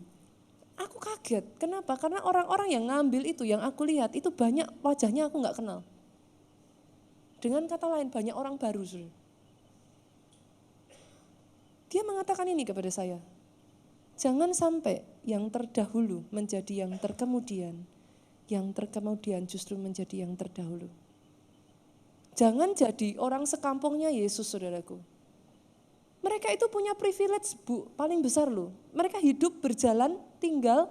aku kaget. Kenapa? Karena orang-orang yang ngambil itu, yang aku lihat itu banyak wajahnya aku gak kenal. Dengan kata lain banyak orang baru. Saudara. Dia mengatakan ini kepada saya, jangan sampai yang terdahulu menjadi yang terkemudian justru menjadi yang terdahulu. Jangan jadi orang sekampungnya Yesus, saudaraku. Mereka itu punya privilege paling besar loh. Mereka hidup, berjalan, tinggal,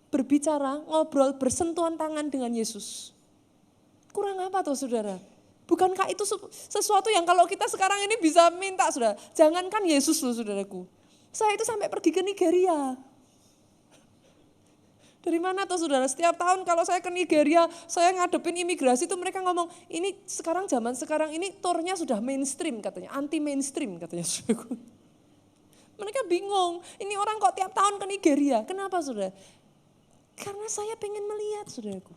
berbicara, ngobrol, bersentuhan tangan dengan Yesus. Kurang apa tuh saudara? Bukankah itu sesuatu yang kalau kita sekarang ini bisa minta saudara? Jangankan Yesus loh saudaraku. Saya itu sampai pergi ke Nigeria. Dari mana tuh saudara? Setiap tahun kalau saya ke Nigeria, saya ngadepin imigrasi itu mereka ngomong, ini sekarang zaman sekarang ini turnya sudah mainstream katanya, anti mainstream katanya saudaraku. Mereka bingung, ini orang kok tiap tahun ke Nigeria, kenapa saudara? Karena saya pengen melihat saudaraku.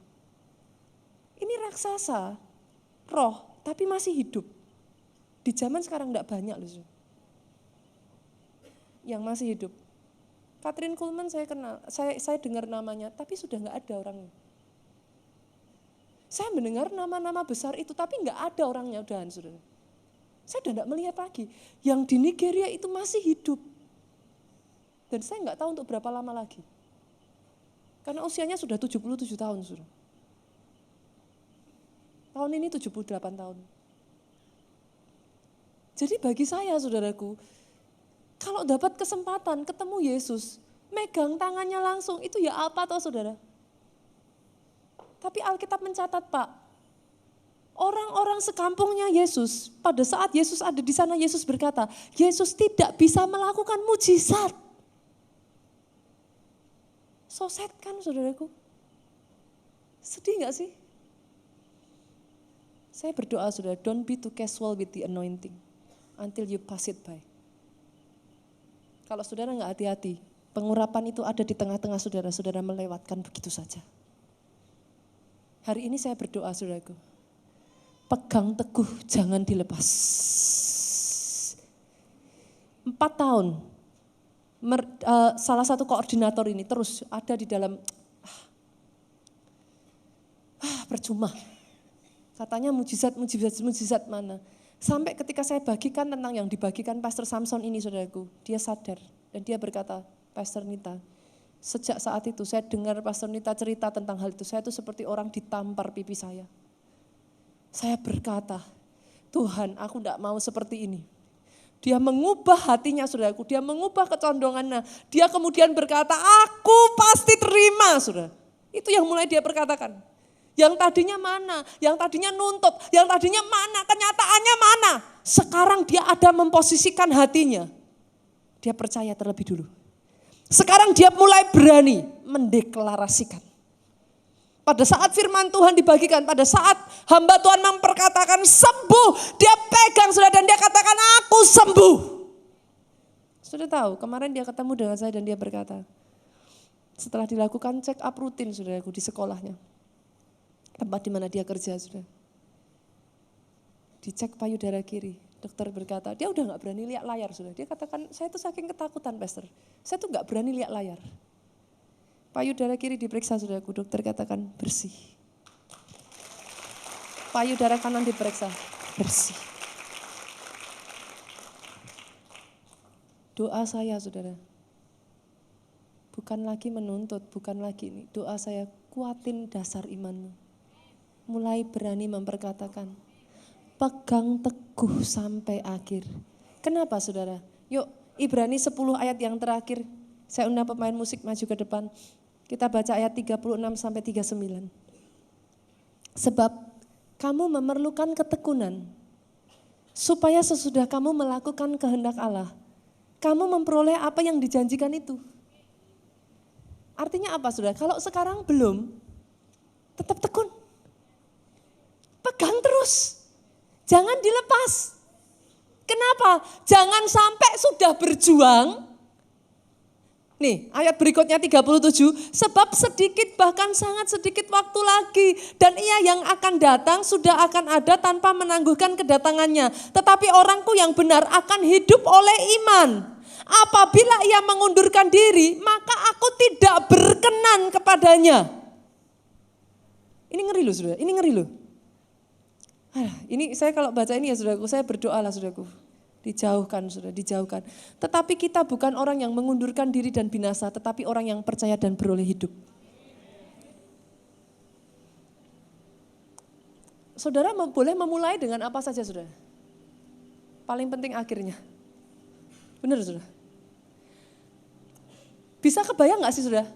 Ini raksasa, roh, tapi masih hidup. Di zaman sekarang enggak banyak loh saudara. Yang masih hidup. Kathryn Kuhlman saya kenal, saya dengar namanya, tapi sudah enggak ada orangnya. Saya mendengar nama-nama besar itu, tapi enggak ada orangnya udahan saudara. Saya udah enggak melihat lagi. Yang di Nigeria itu masih hidup. Dan saya enggak tahu untuk berapa lama lagi. Karena usianya sudah 77 tahun saudara. Tahun ini 78 tahun. Jadi bagi saya saudaraku, kalau dapat kesempatan ketemu Yesus, megang tangannya langsung, itu ya apa toh saudara? Tapi Alkitab mencatat Pak, orang-orang sekampungnya Yesus, pada saat Yesus ada di sana, Yesus berkata, Yesus tidak bisa melakukan mujizat. So sad kan saudaraku? Sedih gak sih? Saya berdoa saudara, don't be too casual with the anointing until you pass it by. Kalau saudara gak hati-hati, pengurapan itu ada di tengah-tengah saudara, saudara melewatkan begitu saja. Hari ini saya berdoa saudaraku, pegang teguh jangan dilepas. 4 tahun, salah satu koordinator ini terus ada di dalam, percuma. Katanya mujizat mana. Sampai ketika saya bagikan tentang yang dibagikan Pastor Samson ini saudaraku, dia sadar dan dia berkata, Pastor Nita, sejak saat itu saya dengar Pastor Nita cerita tentang hal itu, saya itu seperti orang ditampar pipi saya. Saya berkata, Tuhan aku tidak mau seperti ini. Dia mengubah hatinya saudaraku, dia mengubah kecondongannya. Dia kemudian berkata, aku pasti terima saudara. Itu yang mulai dia perkatakan. Yang tadinya mana, yang tadinya nuntut, yang tadinya mana, kenyataannya mana. Sekarang dia ada memposisikan hatinya. Dia percaya terlebih dulu. Sekarang dia mulai berani mendeklarasikan. Pada saat firman Tuhan dibagikan, pada saat hamba Tuhan memperkatakan sembuh, dia pegang saudara dan dia katakan aku sembuh. Sudah tahu, kemarin dia ketemu dengan saya dan dia berkata, setelah dilakukan check up rutin saudaraku di sekolahnya, tempat di mana dia kerja sudah. Dicek payudara kiri, dokter berkata, dia udah gak berani lihat layar sudah. Dia katakan, saya tuh saking ketakutan pastor, saya tuh gak berani lihat layar. Payudara kiri diperiksa saudaraku, dokter katakan bersih. Payudara kanan diperiksa, bersih. Doa saya saudara, bukan lagi menuntut, bukan lagi ini. Doa saya, kuatin dasar imanmu. Mulai berani memperkatakan, pegang teguh sampai akhir. Kenapa saudara? Yuk Ibrani 10 ayat yang terakhir. Saya undang pemain musik maju ke depan. Kita baca ayat 36 sampai 39. Sebab kamu memerlukan ketekunan, supaya sesudah kamu melakukan kehendak Allah, kamu memperoleh apa yang dijanjikan itu. Artinya apa saudara? Kalau sekarang belum, tetap tekun. Pegang terus, jangan dilepas. Kenapa? Jangan sampai sudah berjuang. Nih ayat berikutnya 37, sebab sedikit bahkan sangat sedikit waktu lagi dan ia yang akan datang sudah akan ada tanpa menangguhkan kedatangannya. Tetapi orangku yang benar akan hidup oleh iman. Apabila ia mengundurkan diri, maka aku tidak berkenan kepadanya. Ini ngeri loh saudara, ini ngeri loh. Ini saya kalau baca ini ya saudaraku, saya berdoa lah saudaraku. Dijauhkan sudah, dijauhkan. Tetapi kita bukan orang yang mengundurkan diri dan binasa, tetapi orang yang percaya dan beroleh hidup. Saudara boleh memulai dengan apa saja saudara. Paling penting akhirnya. Benar saudara? Bisa kebayang gak sih saudara?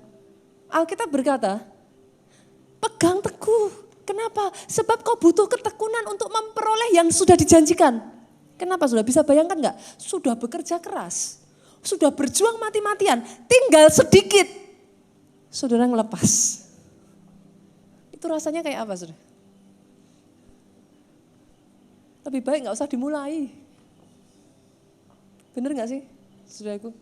Alkitab berkata, pegang teguh. Kenapa? Sebab kau butuh ketekunan untuk memperoleh yang sudah dijanjikan. Kenapa sudah bisa bayangkan enggak? Sudah bekerja keras, sudah berjuang mati-matian, tinggal sedikit, saudara ngelepas. Itu rasanya kayak apa saudara? Lebih baik enggak usah dimulai. Bener enggak sih saudaraku?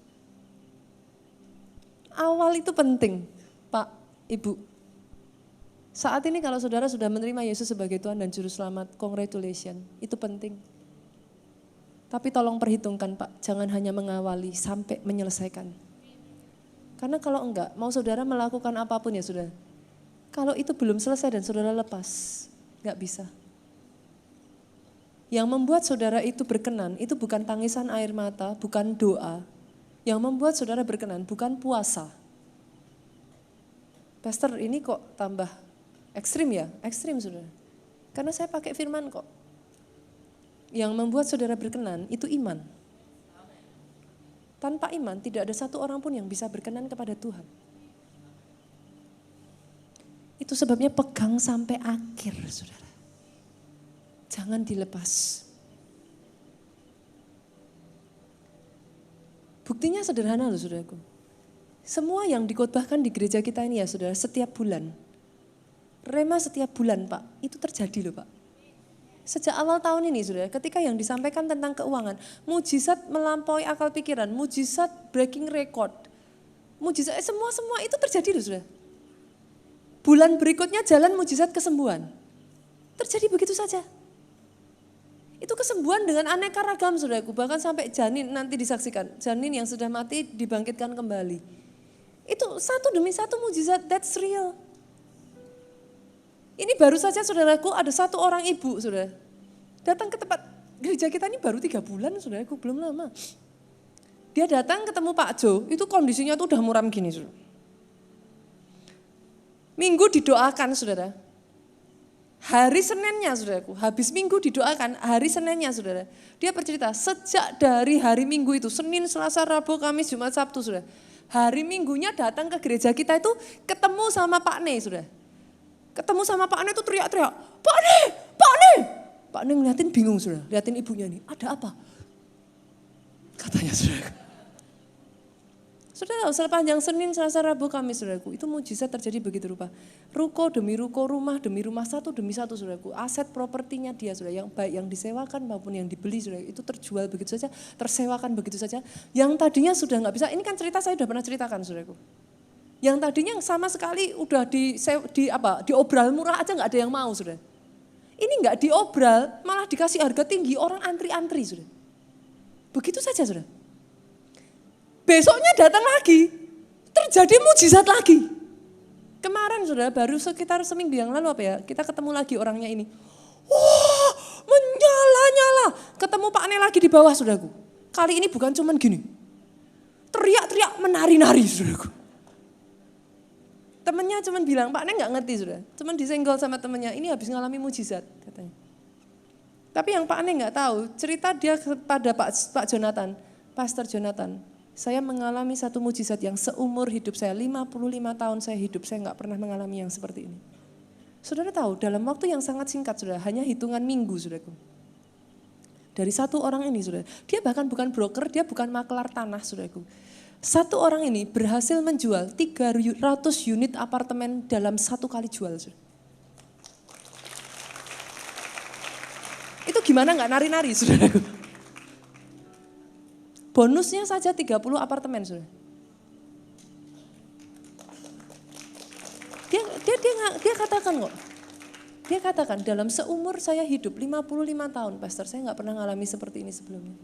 Awal itu penting Pak, Ibu. Saat ini kalau saudara sudah menerima Yesus sebagai Tuhan dan Juru Selamat, congratulations, itu penting. Tapi tolong perhitungkan Pak, jangan hanya mengawali sampai menyelesaikan. Karena kalau enggak, mau saudara melakukan apapun ya saudara. Kalau itu belum selesai dan saudara lepas, enggak bisa. Yang membuat saudara itu berkenan, itu bukan tangisan air mata, bukan doa. Yang membuat saudara berkenan, bukan puasa. Pastor ini kok tambah ekstrim ya? Ekstrim saudara. Karena saya pakai firman kok. Yang membuat saudara berkenan itu iman. Tanpa iman tidak ada satu orang pun yang bisa berkenan kepada Tuhan. Itu sebabnya pegang sampai akhir, saudara. Jangan dilepas. Buktinya sederhana loh saudaraku. Semua yang dikhotbahkan di gereja kita ini ya saudara, setiap bulan. Rema setiap bulan Pak, itu terjadi loh Pak. Sejak awal tahun ini saudara, ketika yang disampaikan tentang keuangan, mujizat melampaui akal pikiran, mujizat breaking record, mujizat semua itu terjadi loh saudara. Bulan berikutnya jalan mujizat kesembuhan. Terjadi begitu saja. Itu kesembuhan dengan aneka ragam saudaraku, bahkan sampai janin nanti disaksikan. Janin yang sudah mati dibangkitkan kembali. Itu satu demi satu mujizat, that's real. Ini baru saja saudaraku ada satu orang ibu saudara. Datang ke tempat gereja kita ini baru 3 bulan saudaraku, belum lama. Dia datang ketemu Pak Jo, itu kondisinya tuh udah muram gini saudara. Minggu didoakan saudara. Hari Seninnya saudaraku, habis Minggu didoakan, hari Seninnya saudara. Dia bercerita, sejak dari hari Minggu itu, Senin, Selasa, Rabu, Kamis, Jumat, Sabtu saudara. Hari Minggunya datang ke gereja kita itu ketemu sama Pak Ne saudara. Ketemu sama Pak Ne itu teriak-teriak, Pak Ne, Pak Ne. Pak Ne ngeliatin bingung saudara, liatin ibunya nih, ada apa? Katanya saudara. Saudara, sepanjang Senin, Selasa, Rabu, Kamis, saudaraku, itu mujizat terjadi begitu rupa. Ruko demi ruko, rumah demi rumah, satu demi satu, saudaraku. Aset propertinya dia, saudara, yang baik yang disewakan maupun yang dibeli, saudara, itu terjual begitu saja, tersewakan begitu saja. Yang tadinya sudah nggak bisa, ini kan cerita saya sudah pernah ceritakan, saudaraku. Yang tadinya sama sekali udah diobral murah aja nggak ada yang mau, saudara. Ini nggak diobral, malah dikasih harga tinggi, orang antri-antri, saudara. Begitu saja, saudara. Besoknya datang lagi, terjadi mujizat lagi. Kemarin saudara, baru sekitar seminggu yang lalu kita ketemu lagi orangnya ini. Wah, menyala-nyala. Ketemu Pak Ne lagi di bawah saudaraku. Kali ini bukan cuman gini, teriak-teriak menari-nari saudaraku. Temennya cuman bilang, Pak Ne gak ngerti saudara, cuman disenggol sama temennya, ini habis ngalami mujizat katanya. Tapi yang Pak Ne gak tahu, cerita dia kepada Pak Jonathan, Pastor Jonathan. Saya mengalami satu mujizat yang seumur hidup saya, 55 tahun saya hidup, saya nggak pernah mengalami yang seperti ini. Saudara tahu, dalam waktu yang sangat singkat, saudara, hanya hitungan minggu, saudaraku. Dari satu orang ini, saudara, dia bahkan bukan broker, dia bukan makelar tanah, saudaraku. Satu orang ini berhasil menjual 300 unit apartemen dalam satu kali jual, saudara. Itu gimana nggak nari-nari, saudaraku? Bonusnya saja 30 apartemen, saudara. Dia katakan kok. Dia katakan dalam seumur saya hidup 55 tahun, Pastor, saya nggak pernah ngalami seperti ini sebelumnya.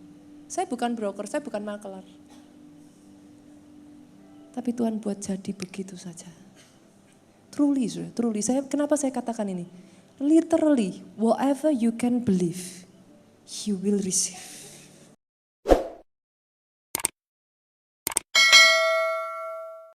Saya bukan broker, saya bukan makelar. Tapi Tuhan buat jadi begitu saja. Truly, saudara, truly. Kenapa saya katakan ini? Literally, whatever you can believe, you will receive.